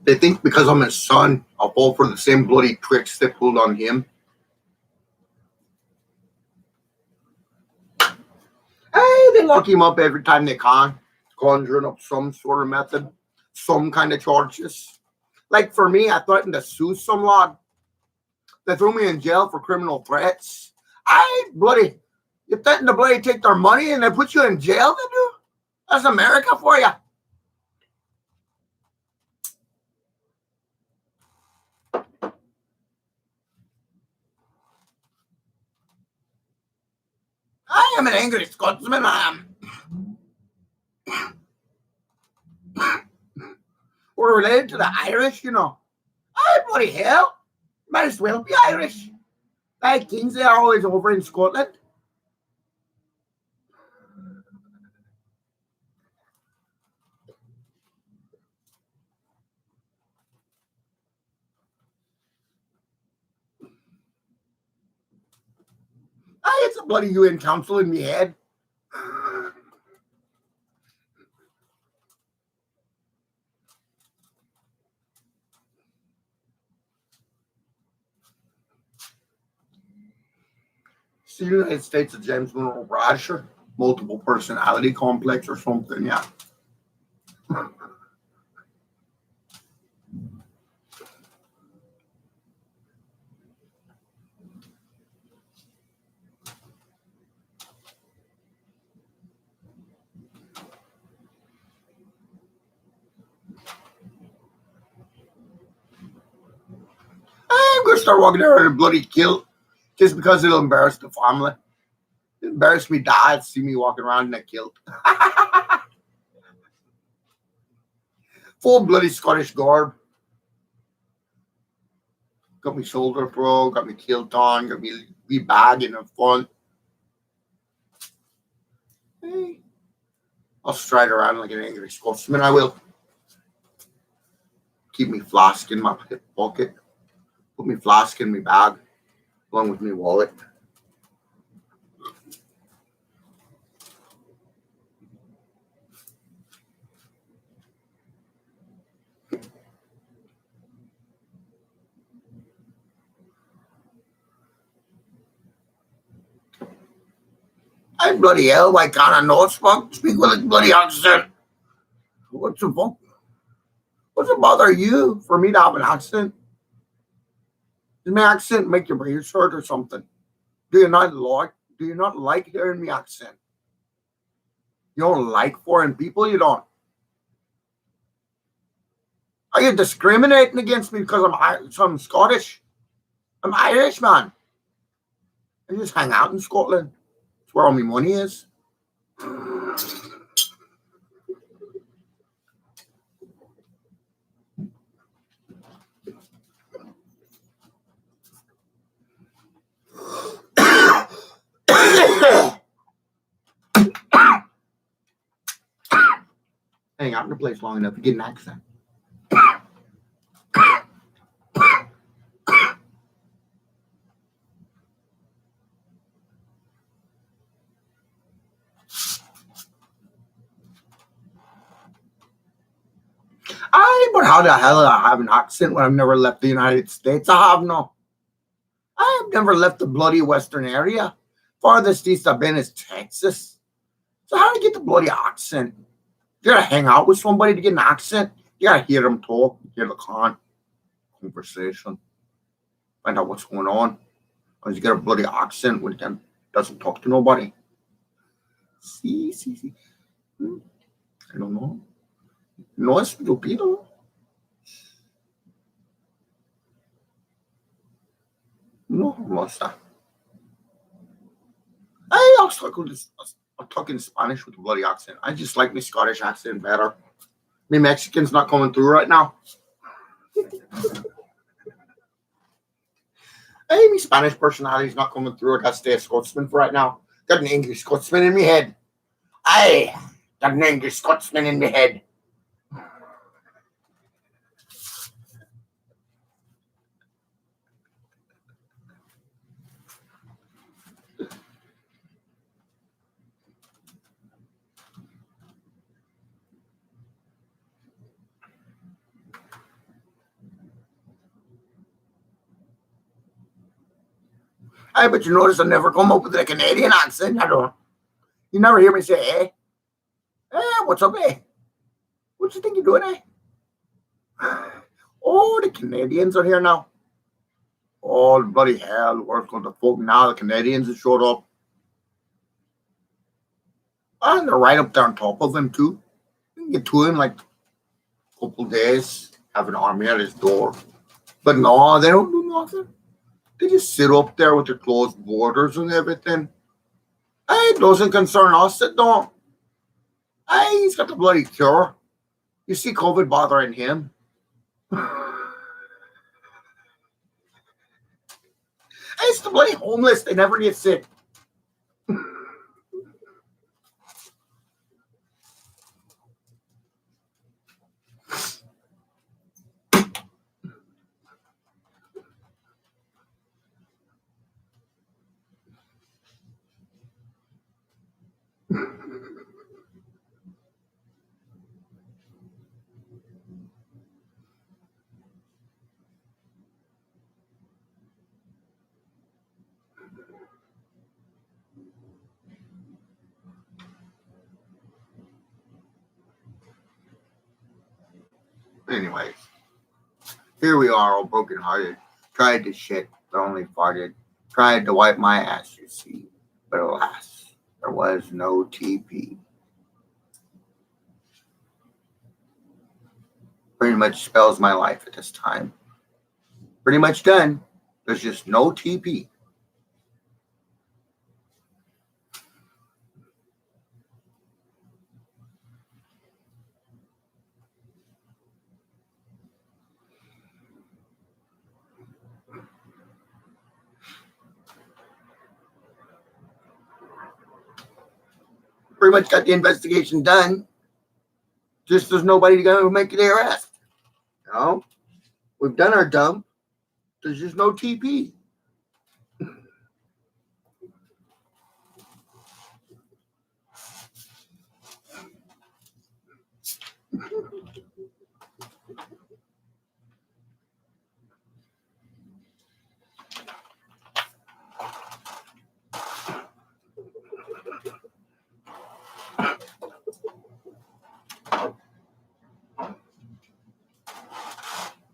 They think because I'm his son, I'll fall for the same bloody tricks they pulled on him. Hey, they lock him up every time they can, conjuring up some sort of method, some kind of charges. Like for me, I threatened to sue some lad. They threw me in jail for criminal threats. I bloody, you threaten to bloody take their money and they put you in jail, they do? That's America for you. I am an angry Scotsman, I am. We're related to the Irish, you know. I bloody hell. Might as well be Irish. Like kings, they are always over in Scotland. It's a bloody UN council in me head. It's the United States of James Monroe Bradsher. Multiple personality complex or something, yeah. I'm gonna start walking around in a bloody kilt just because it'll embarrass the family. It'll embarrass me dad see me walking around in a kilt. Full bloody Scottish garb. Got me shoulder throw, got me kilt on, got me wee bag in the front. Hey, I'll stride around like an angry Scotsman, I will. Keep me flask in my hip pocket. Put me flask in my bag, along with me wallet. I bloody hell, why can't I not speak with a bloody accent? What's the fuck? What's it bother you for me to have an accent? Does my accent make your ears hurt or something? Do you not like hearing me accent? You don't like foreign people, you don't. Are you discriminating against me because I'm Scottish? I'm Irish, man. I just hang out in Scotland. It's where all my money is. Hang out in a place long enough to get an accent. But how the hell do I have an accent when I've never left the United States? I have no. I have never left the bloody western area. Farthest east I've been is Texas. So how do you get the bloody accent? You gotta hang out with somebody to get an accent. You gotta hear them talk, hear the conversation, find out what's going on. Or you get a bloody accent with them, doesn't talk to nobody. See. I don't know. No es estúpido. No, Mosta. I also I'm talking Spanish with a bloody accent. I just like my Scottish accent better. My Mexican's not coming through right now. Hey, my Spanish personality's not coming through. I got to stay a Scotsman for right now. Got an English Scotsman in my head. Aye, got an English Scotsman in my head. Aye, but you notice I never come up with a Canadian accent. I don't. You never hear me say, "Hey, hey, what's up, eh? What you think you're doing, eh?" Oh, the Canadians are here now. Oh, bloody hell, where's going to folk now? The Canadians have showed up. And they're right up there on top of him, too. You can get to him like a couple days, have an army at his door. But no, they don't do nothing. They just sit up there with their closed borders and everything. Hey, it doesn't concern us, it don't. Hey, he's got the bloody cure. You see COVID bothering him. It's the bloody homeless. They never get sick. Anyways, here we are, all brokenhearted. Tried to shit, but only farted. Tried to wipe my ass, you see. But alas, there was no TP. Pretty much spells my life at this time. Pretty much done. There's just no TP. Pretty much got the investigation done. Just there's nobody going to make the arrest. You know? We've done our dump. There's just no TP.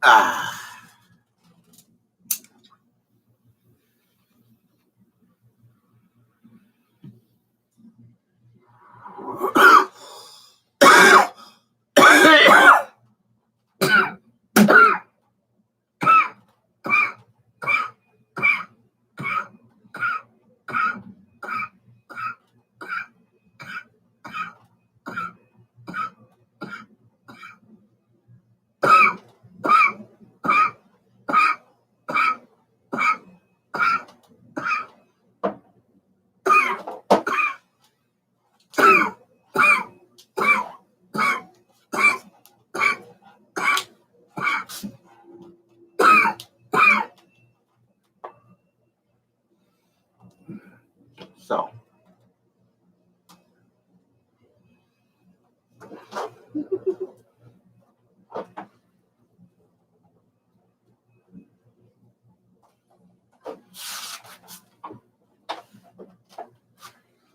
Ah. So.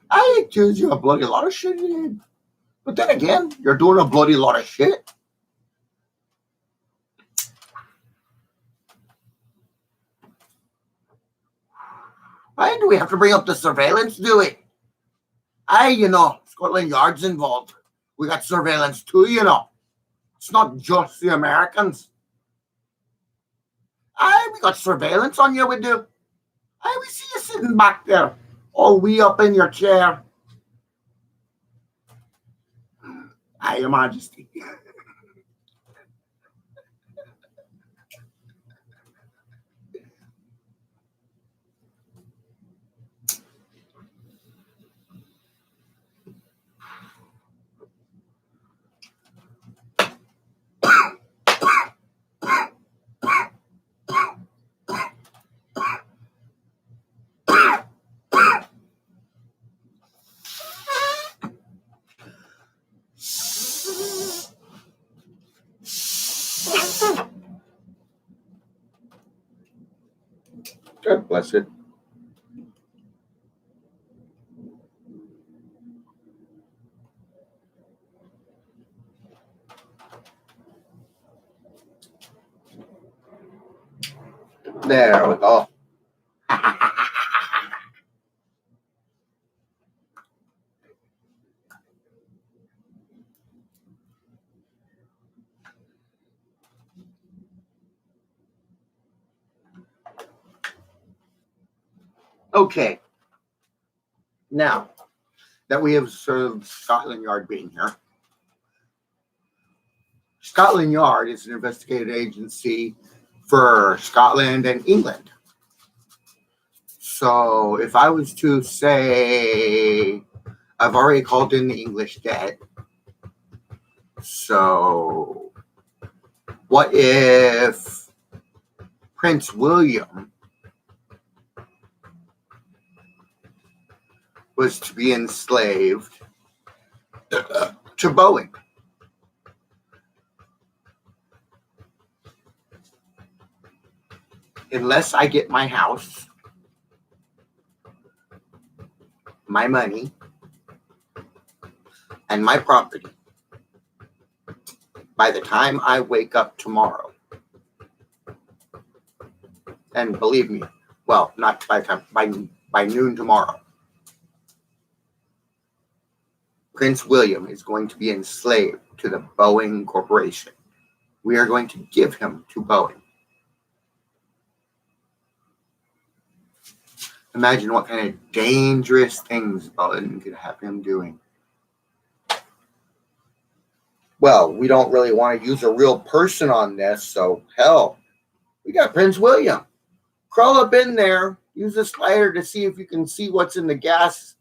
I accuse you of a bloody lot of shit. But then again, you're doing a bloody lot of shit. Why do we have to bring up the surveillance? Do it. Scotland Yard's involved. We got surveillance too, It's not just the Americans. We got surveillance on you, we do. I always see you sitting back there, all wee up in your chair. Aye, Your Majesty. God bless it. There we go. Okay, now that we have served Scotland Yard being here, Scotland Yard is an investigative agency for Scotland and England. So if I was to say, I've already called in the English debt. So what if Prince William was to be enslaved to Boeing? Unless I get my house, my money, and my property by the time I wake up tomorrow, and believe me, well, not by the time, by noon tomorrow, Prince William is going to be enslaved to the Boeing Corporation. We are going to give him to Boeing. Imagine what kind of dangerous things Boeing could have him doing. Well, we don't really want to use a real person on this, so hell, we got Prince William. Crawl up in there, use a slider to see if you can see what's in the gas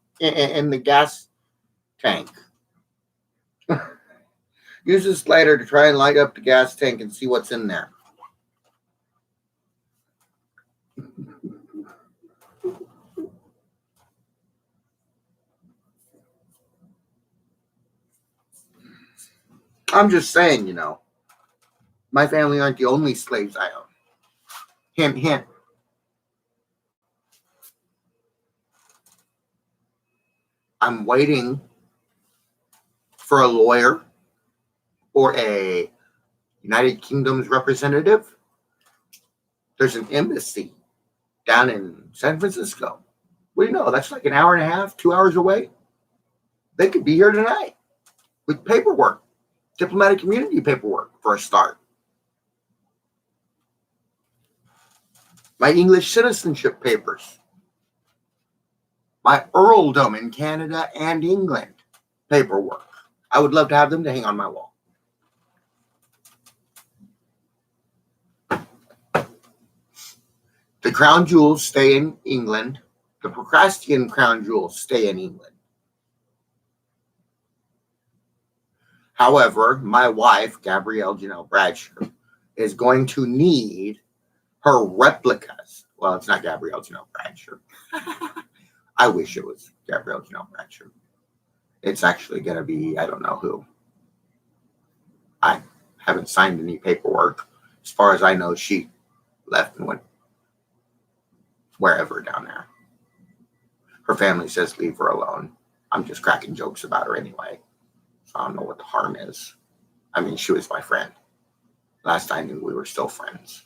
tank. Use a slider to try and light up the gas tank and see what's in there. I'm just saying, my family aren't the only slaves I own. Hint, hint. I'm waiting for a lawyer or a United Kingdom's representative. There's an embassy down in San Francisco. What do you know? That's like an hour and a half, 2 hours away. They could be here tonight with paperwork, diplomatic immunity paperwork for a start. My English citizenship papers. My earldom in Canada and England paperwork. I would love to have them to hang on my wall. The crown jewels stay in England. The Procrustean crown jewels stay in England. However, my wife, Gabrielle Janelle Bradsher, is going to need her replicas. Well, it's not Gabrielle Janelle Bradsher. I wish it was Gabrielle Janelle Bradsher. It's actually going to be, I don't know who. I haven't signed any paperwork. As far as I know, she left and went wherever down there. Her family says leave her alone. I'm just cracking jokes about her anyway. So I don't know what the harm is. I mean, she was my friend. Last I knew, we were still friends.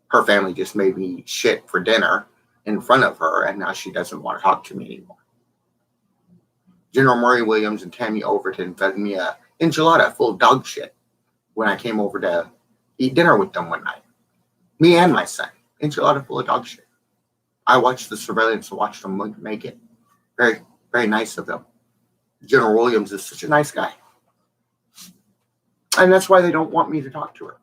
Her family just made me eat shit for dinner in front of her, and now she doesn't want to talk to me anymore. General Murray Williams and Tammy Overton fed me a enchilada full of dog shit when I came over to eat dinner with them one night. Me and my son. Enchilada full of dog shit. I watched the surveillance and watched them make it. Very, very nice of them. General Williams is such a nice guy. And that's why they don't want me to talk to her.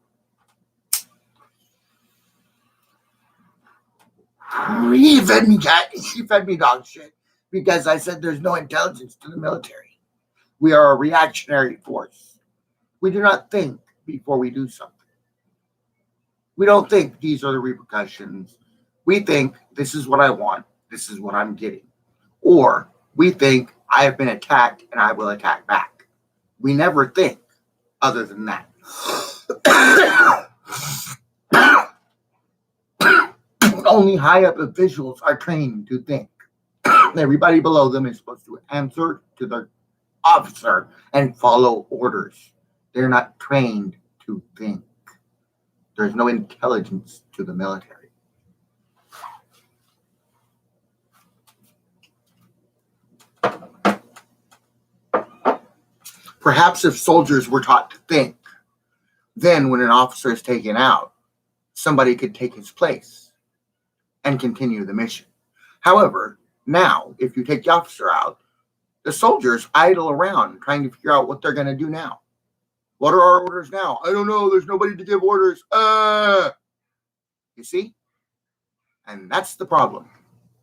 He fed me dog shit because I said there's no intelligence to the military. We are a reactionary force. We do not think before we do something. We don't think these are the repercussions. We think this is what I want. This is what I'm getting. Or we think I have been attacked and I will attack back. We never think other than that. Only high up officials are trained to think. Everybody below them is supposed to answer to their officer and follow orders. They're not trained to think. There's no intelligence to the military. Perhaps if soldiers were taught to think, then when an officer is taken out, somebody could take his place and continue the mission. However, now, if you take the officer out, the soldiers idle around trying to figure out what they're going to do now. What are our orders now? I don't know. There's nobody to give orders. You see? And that's the problem.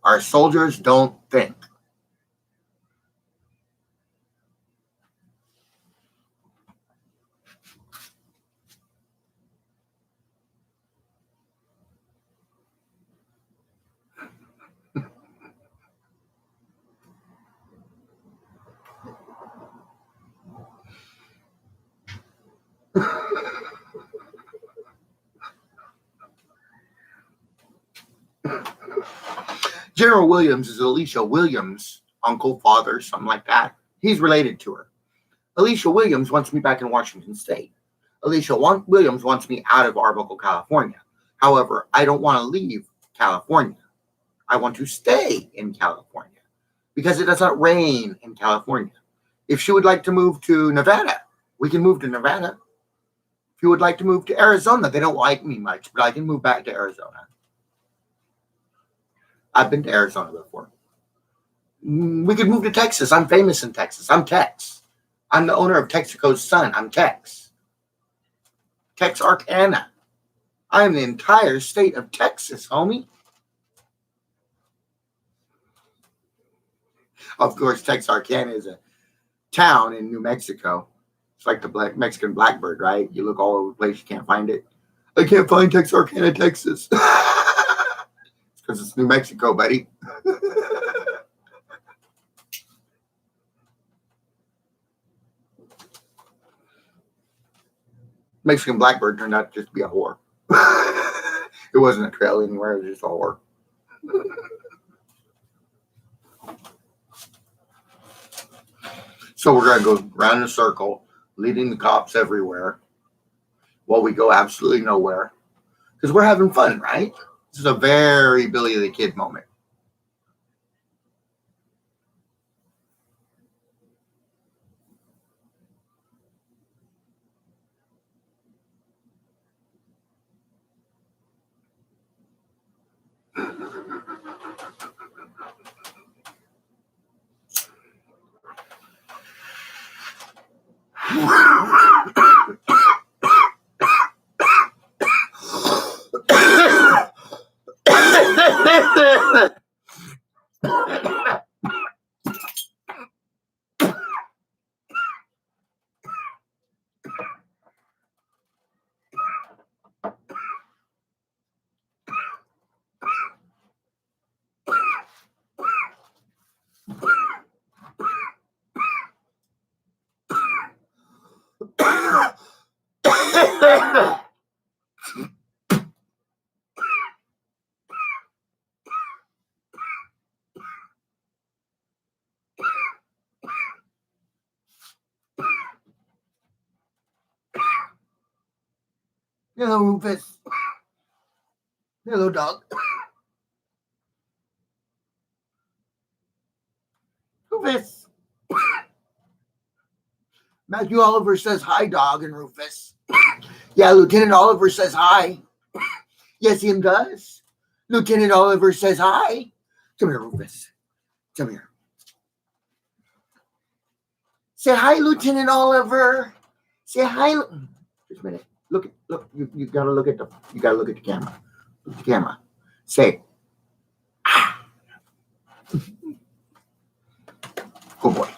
Our soldiers don't think. General Williams is Alicia Williams' uncle, father, something like that. He's related to her. Alicia Williams wants me back in Washington State. Alicia Williams wants me out of Arbuckle, California. However, I don't want to leave California. I want to stay in California because it does not rain in California. If she would like to move to Nevada, we can move to Nevada. If you would like to move to Arizona, they don't like me much, but I can move back to Arizona. I've been to Arizona before. We could move to Texas. I'm famous in Texas. I'm Tex. I'm the owner of Texaco's Sun. I'm Tex. Texarkana. I am the entire state of Texas, homie. Of course, Texarkana is a town in New Mexico. It's like the Mexican blackbird, right? You look all over the place, you can't find it. I can't find Texarkana, Texas. Because it's New Mexico, buddy. Mexican blackbird turned out to just be a whore. It wasn't a trail anywhere, it was just a whore. So we're going to go around in a circle, leading the cops everywhere, while we go absolutely nowhere. Because we're having fun, right? This is a very Billy the Kid moment. Hello, Rufus. Hello, dog. Rufus. Matthew Oliver says hi, dog, and Rufus. Yeah, Lieutenant Oliver says hi. Yes, he does. Lieutenant Oliver says hi. Come here, Rufus. Come here. Say hi, Lieutenant Oliver. Say hi. Just a minute. Look. You gotta look at the. You gotta look at the camera. Look at the camera. Say. Ah. Good boy.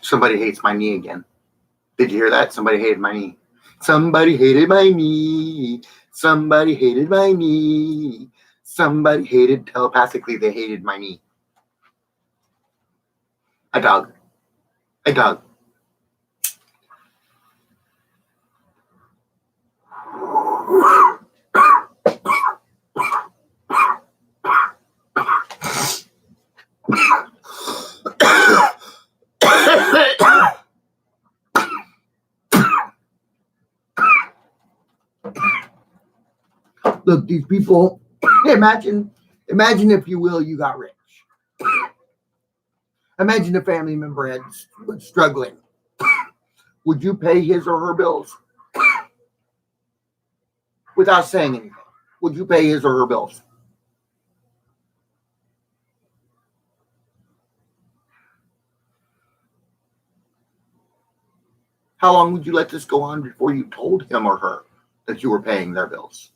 Somebody hates my knee again. Did you hear that? Somebody hated my knee. Somebody hated my knee. Somebody hated my knee. Somebody hated telepathically. They hated my knee. A dog. A dog. Look, these people, imagine if you will, you got rich. Imagine a family member was struggling. Would you pay his or her bills? Without saying anything, would you pay his or her bills? How long would you let this go on before you told him or her that you were paying their bills?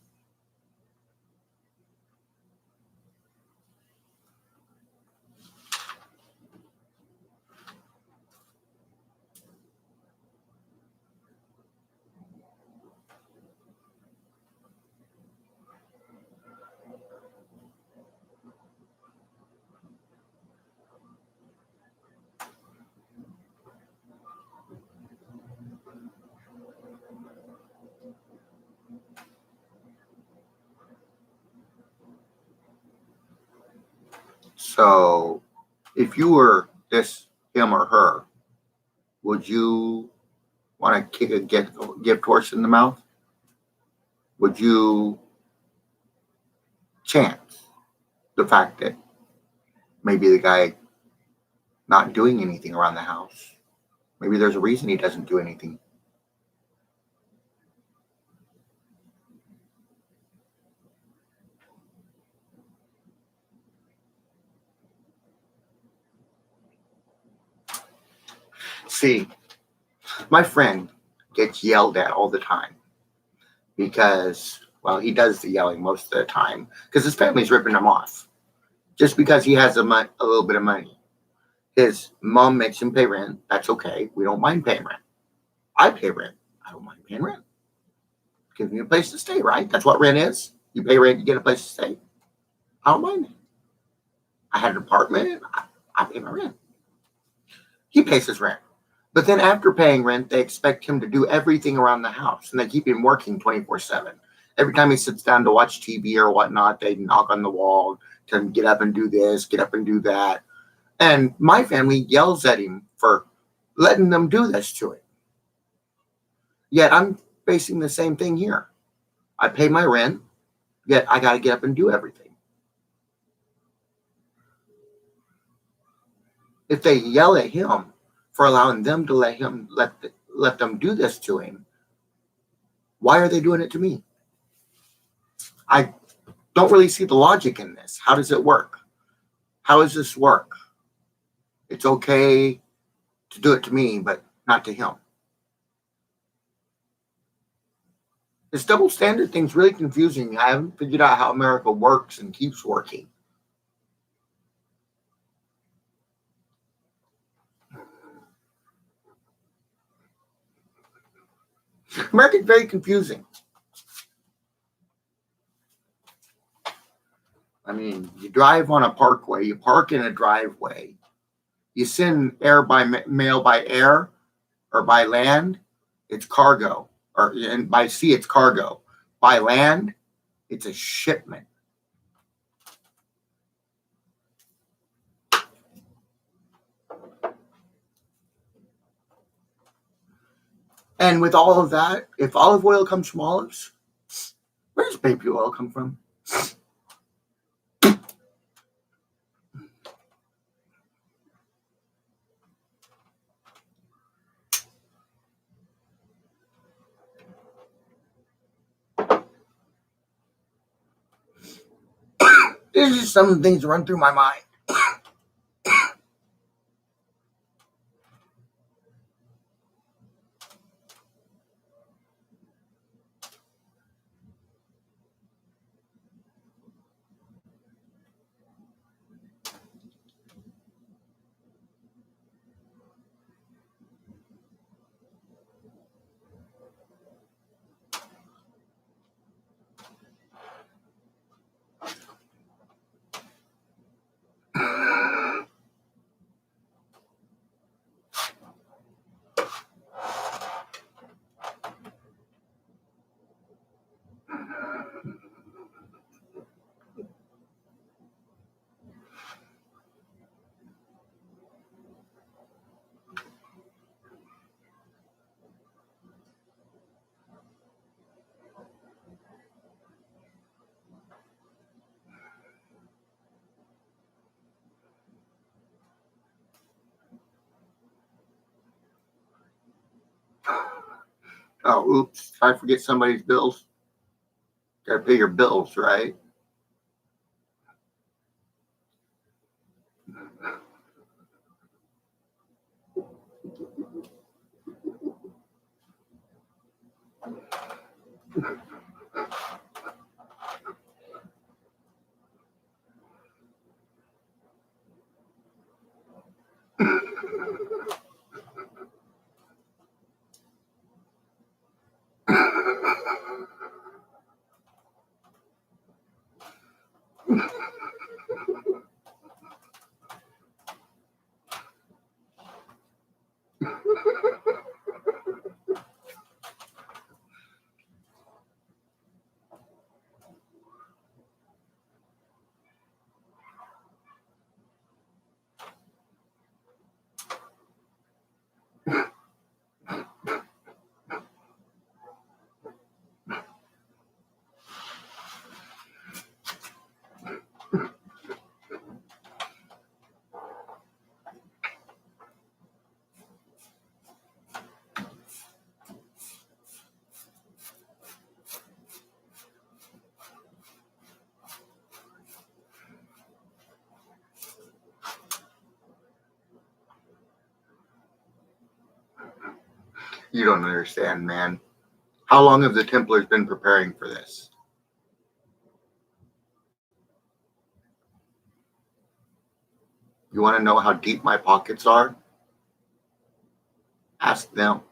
So, if you were him or her, would you want to kick a gift horse in the mouth? Would you chance the fact that maybe the guy not doing anything around the house, maybe there's a reason he doesn't do anything? See, my friend gets yelled at all the time because, well, he does the yelling most of the time because his family's ripping him off just because he has a little bit of money. His mom makes him pay rent. That's okay. We don't mind paying rent. I pay rent. I don't mind paying rent. Gives me a place to stay, right? That's what rent is. You pay rent, you get a place to stay. I don't mind it. I had an apartment. I pay my rent. He pays his rent. But then after paying rent, they expect him to do everything around the house. And they keep him working 24/7. Every time he sits down to watch TV or whatnot, they knock on the wall, tell him, get up and do this, get up and do that. And my family yells at him for letting them do this to him. Yet I'm facing the same thing here. I pay my rent, yet I got to get up and do everything. If they yell at him, for allowing them to let them do this to him. Why are they doing it to me? I don't really see the logic in this. How does it work? How does this work? It's okay to do it to me, but not to him. This double standard thing's really confusing. I haven't figured out how America works and keeps working. America's very confusing. I mean, you drive on a parkway, you park in a driveway, you send air by mail by air or by land, it's cargo. And by sea, it's cargo. By land, it's a shipment. And with all of that, if olive oil comes from olives, where does baby oil come from? These are just some of the things that run through my mind. Oh, oops. If I forget somebody's bills, gotta pay your bills, right? You don't understand, man. How long have the Templars been preparing for this? You want to know how deep my pockets are? Ask them.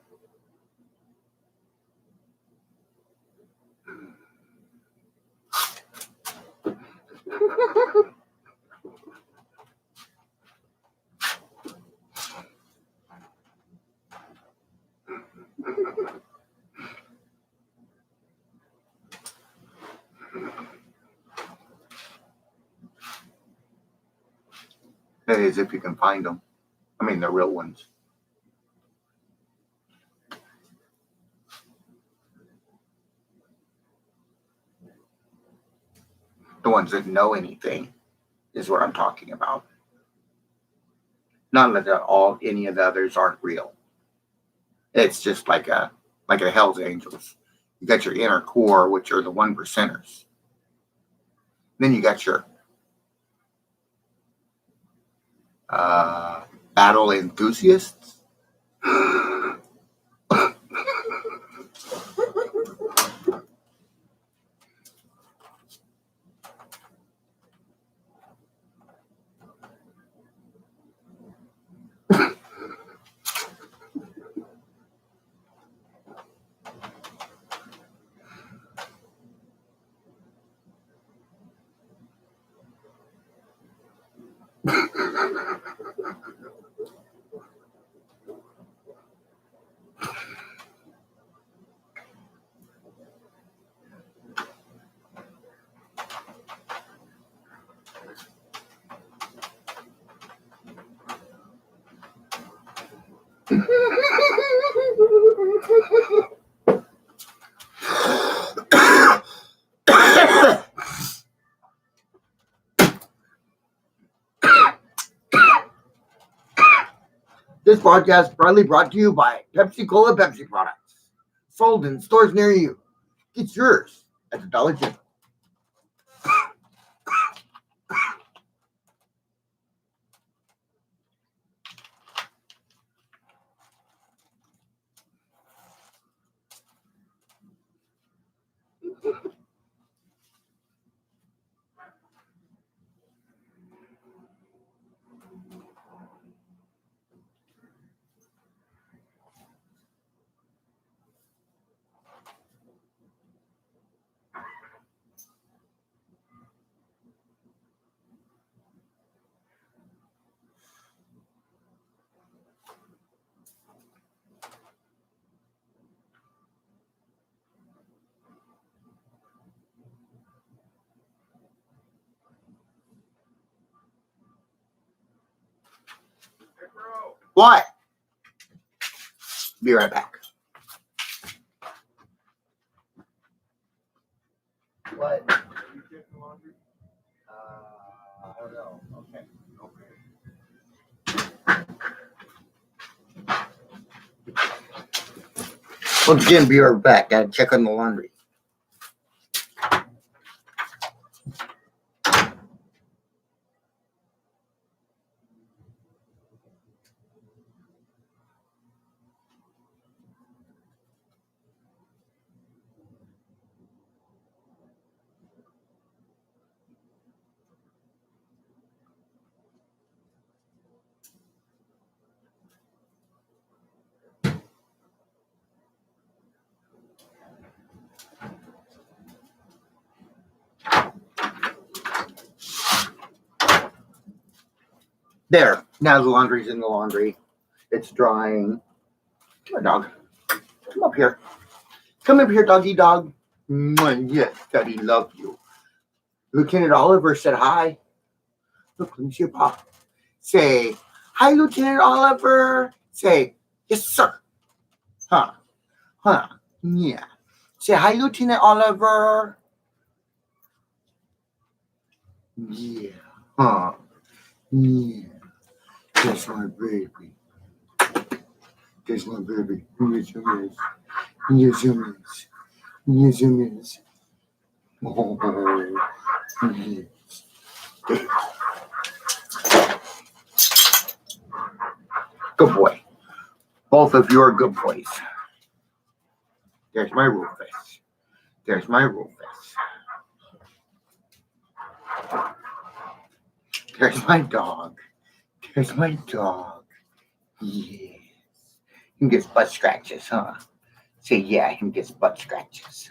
That is, if you can find them. I mean, the real ones. The ones that know anything is what I'm talking about. Not that any of the others aren't real. It's just like a Hell's Angels. You got your inner core, which are the 1%ers. Then you got your battle enthusiasts. This broadcast is proudly brought to you by Pepsi Cola Pepsi products. Sold in stores near you. Get yours at the Dollar General. What? Be right back. What? You checking laundry? I don't know. Okay. Once again, be right back. Gotta check on the laundry. There. Now the laundry's in the laundry. It's drying. Come on, dog. Come up here. Come up here, doggy dog. Yes, Daddy loves you. Lieutenant Oliver said hi. Look, let me see your paw. Say, hi, Lieutenant Oliver. Say, yes, sir. Huh. Yeah. Say, hi, Lieutenant Oliver. Yeah. Huh. Yeah. That's my baby. That's my baby. Yes, it is. Yes, it is. Yes, it is. Oh, yes. Good boy. Both of you are good boys. There's my rule face. There's my rule face. There's my dog. There's my dog. Yes. He gets butt scratches, huh? Say, yeah, him gets butt scratches.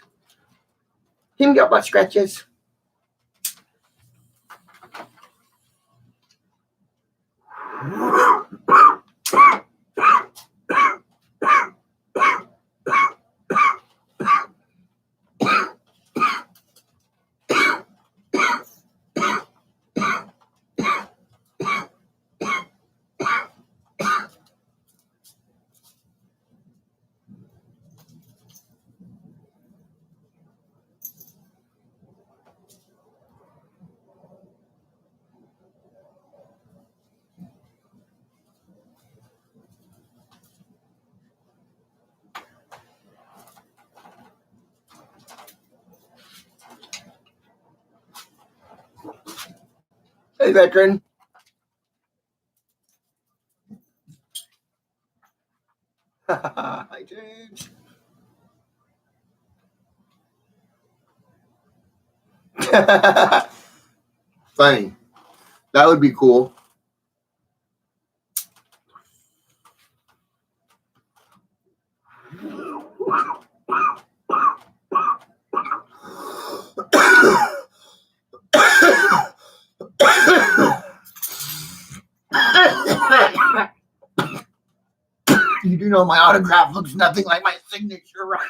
Him got butt scratches. Hey, veteran. Hi, James. Funny. That would be cool. You do know my autograph looks nothing like my signature, right?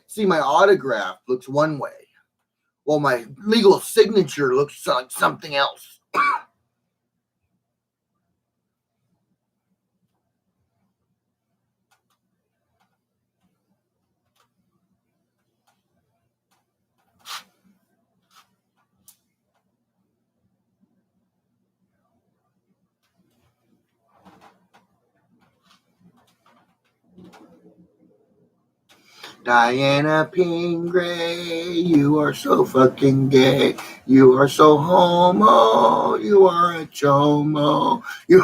See, my autograph looks one way, while my legal signature looks like something else. Diana Pingray, you are so fucking gay. You are so homo. You are a chomo. You.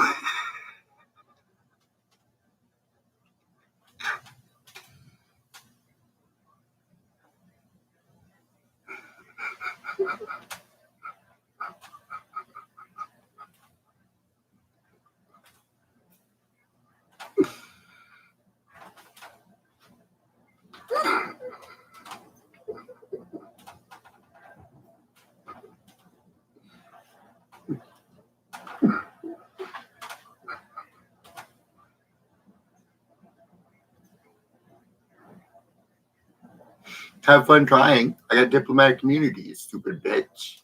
Have fun trying. I got diplomatic immunity, you stupid bitch.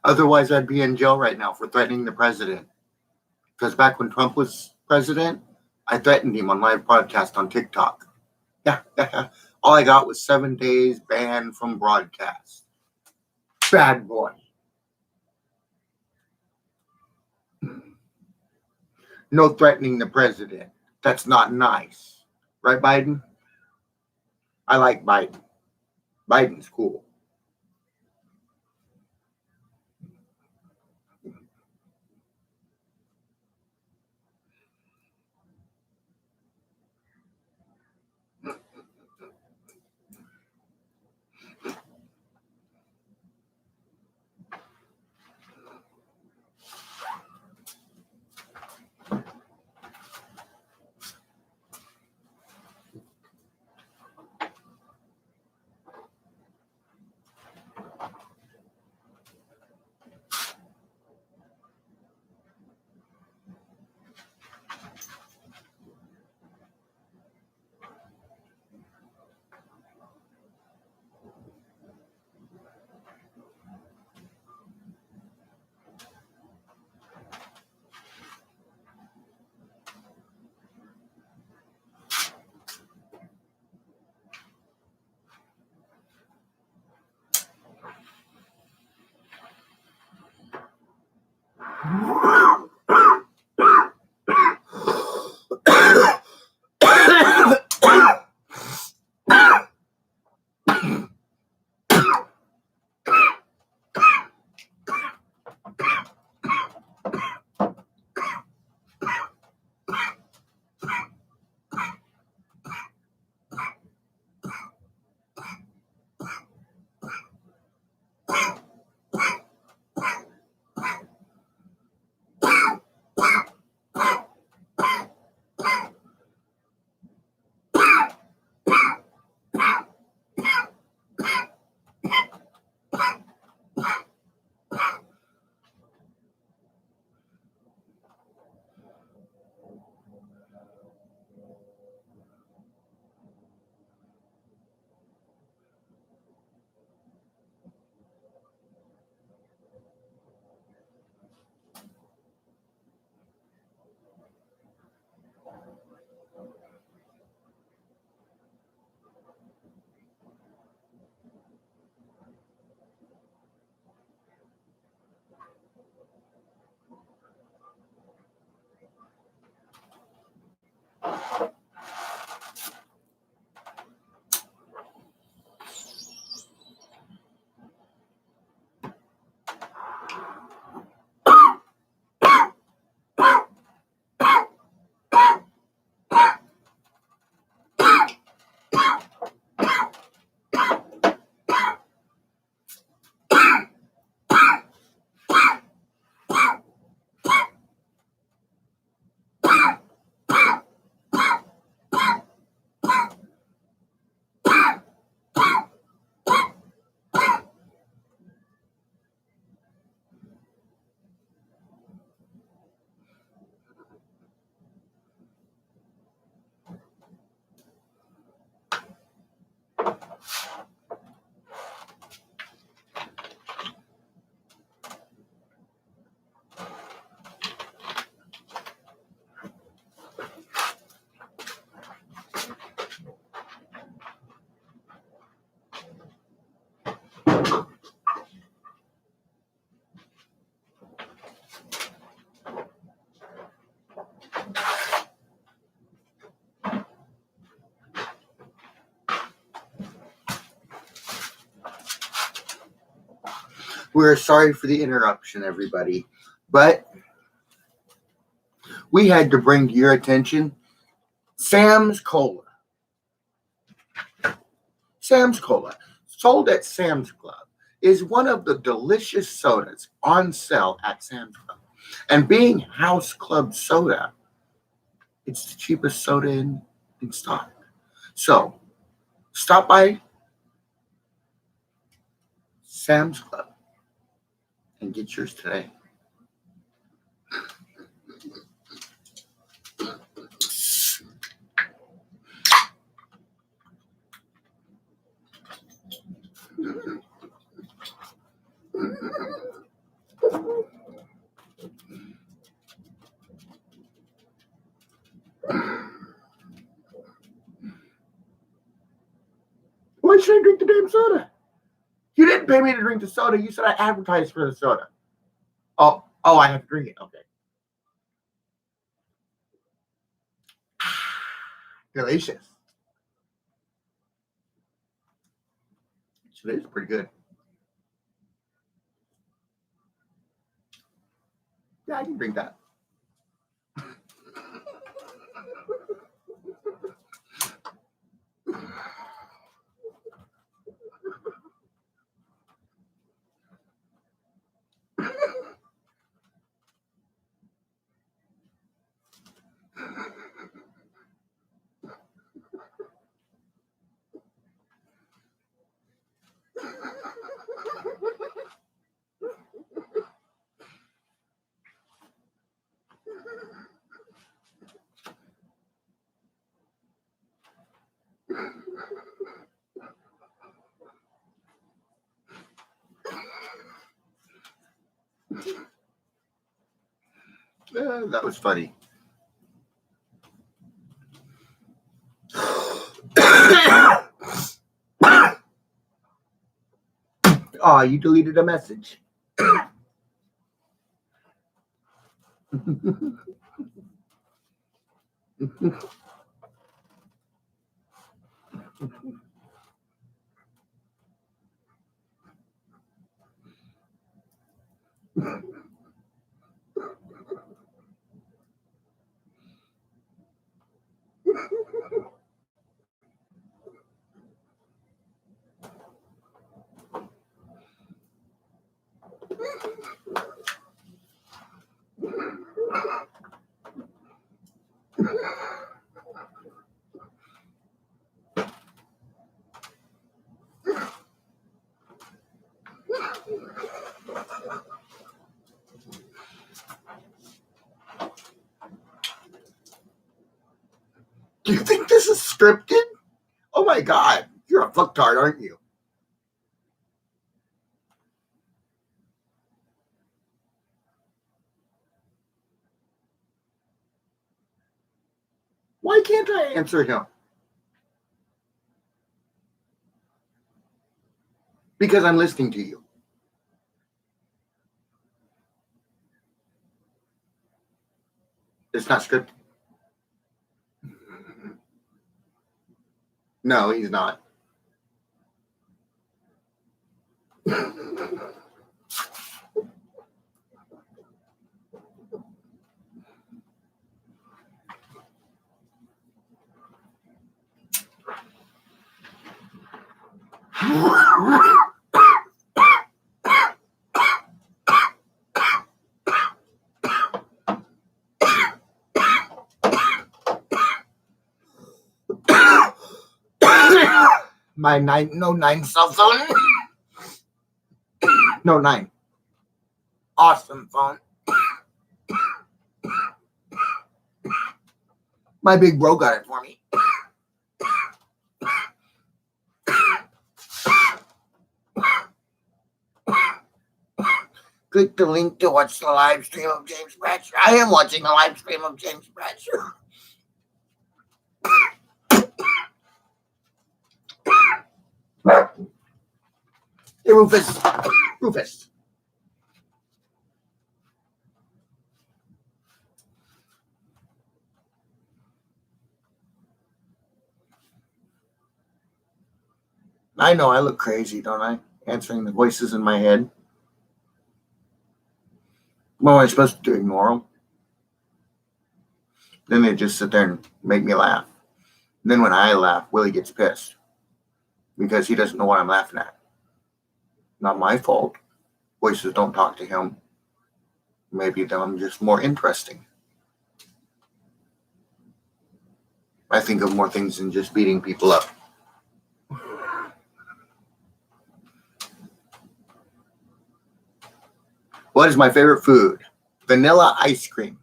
Otherwise, I'd be in jail right now for threatening the president. Because back when Trump was president, I threatened him on live podcast on TikTok. Yeah. All I got was 7 days banned from broadcast. Bad boy. No threatening the president. That's not nice. Right, Biden? I like Biden. Biden's cool. We're sorry for the interruption, everybody, but we had to bring to your attention Sam's Cola. Sam's Cola, sold at Sam's Club, is one of the delicious sodas on sale at Sam's Club. And being House Club soda, it's the cheapest soda in stock. So stop by Sam's Club and get yours today. Why should I drink the damn soda? You didn't pay me to drink the soda. You said I advertised for the soda. Oh, I have to drink it. Okay. Delicious. It is pretty good. Yeah, I can drink that. That was funny. Oh, you deleted a message. Do you think this is scripted? Oh my God, you're a fucktard, aren't you? Why can't I answer him? Because I'm listening to you. It's not scripted. No, he's not. My Note 9 cell phone. Note 9. Awesome phone. My big bro got it for me. Click the link to watch the live stream of James Bradsher. I am watching the live stream of James Bradsher. Hey, Rufus. Rufus. I know I look crazy, don't I? Answering the voices in my head. What am I supposed to do? Ignore them? Then they just sit there and make me laugh. And then when I laugh, Willie gets pissed because he doesn't know what I'm laughing at. Not my fault. Voices don't talk to him. Maybe I'm just more interesting. I think of more things than just beating people up. What is my favorite food? Vanilla ice cream.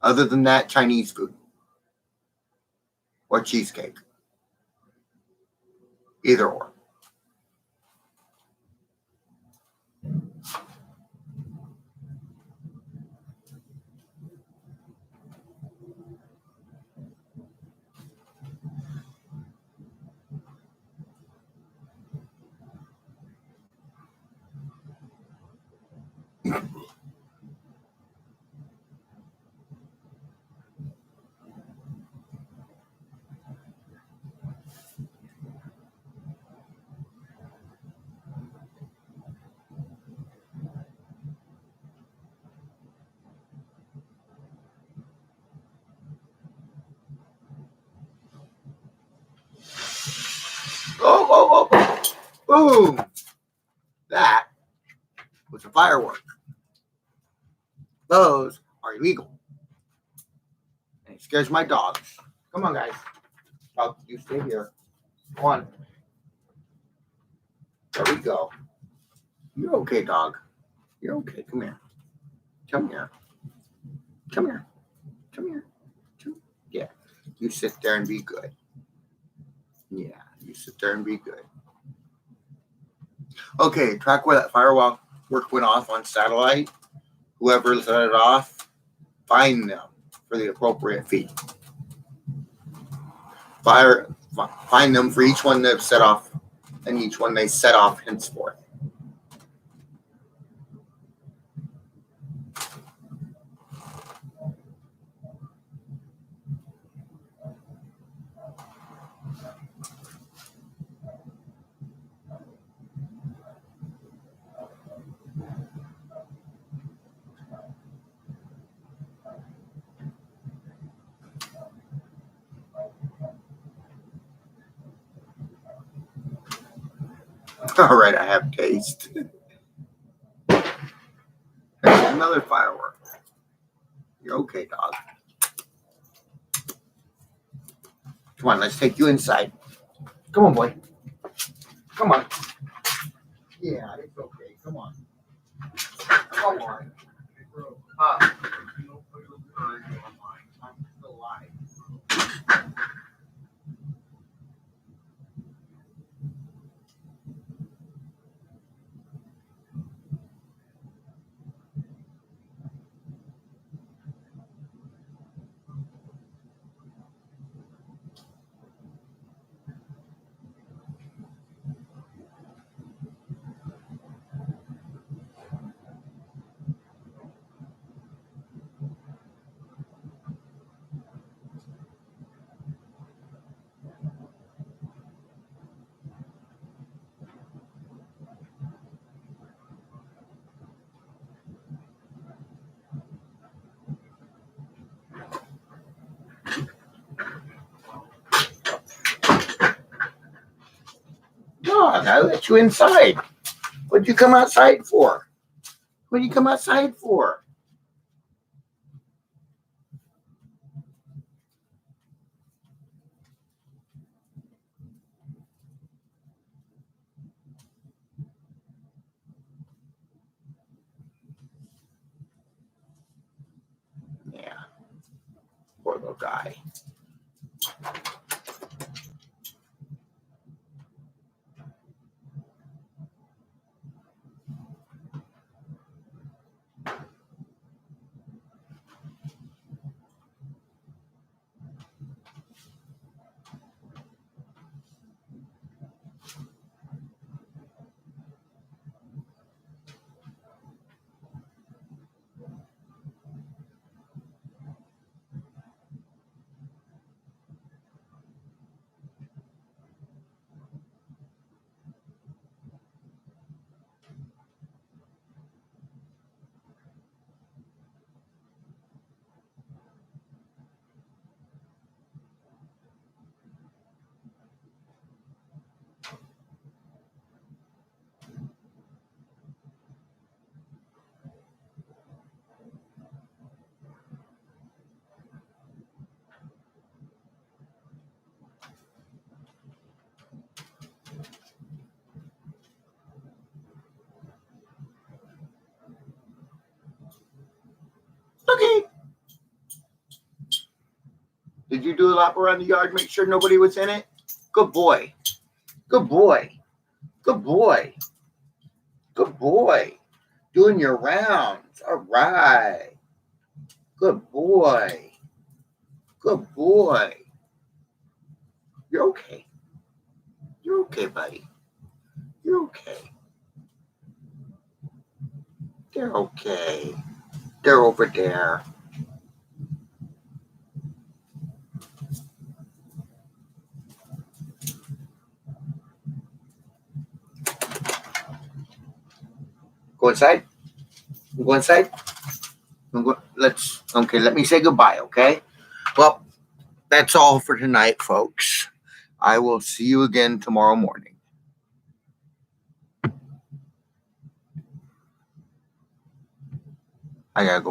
Other than that, Chinese food. Or cheesecake. Either or. Oh, oh, oh, oh. Boom. That was a firework. Those are illegal. And it scares my dogs. Come on, guys. Dog, you stay here. Come on. There we go. You're okay, dog. You're okay. Come here. Come here. Come here. Come here. Yeah. You sit there and be good. Yeah. You sit there and be good. Okay. Track where that firework went off on satellite. Whoever set it off, fine them for the appropriate fee. Fine them for each one they've set off and each one they set off henceforth. All right, I have taste. There's another firework. You're okay, dog. Come on, let's take you inside. Come on, boy. Come on. Yeah, it's okay. Come on. Come on. I'm still alive. Dog, I let you inside. What'd you come outside for? What'd you come outside for? Yeah, poor little guy. Did you do a lap around the yard? Make sure nobody was in it? Good boy. Good boy. Good boy. Good boy. Doing your rounds. All right. Good boy. Good boy. You're okay. You're okay, buddy. You're okay. They're okay. They're over there. Go inside. Go inside. Let me say goodbye, okay? Well, that's all for tonight, folks. I will see you again tomorrow morning. I gotta go.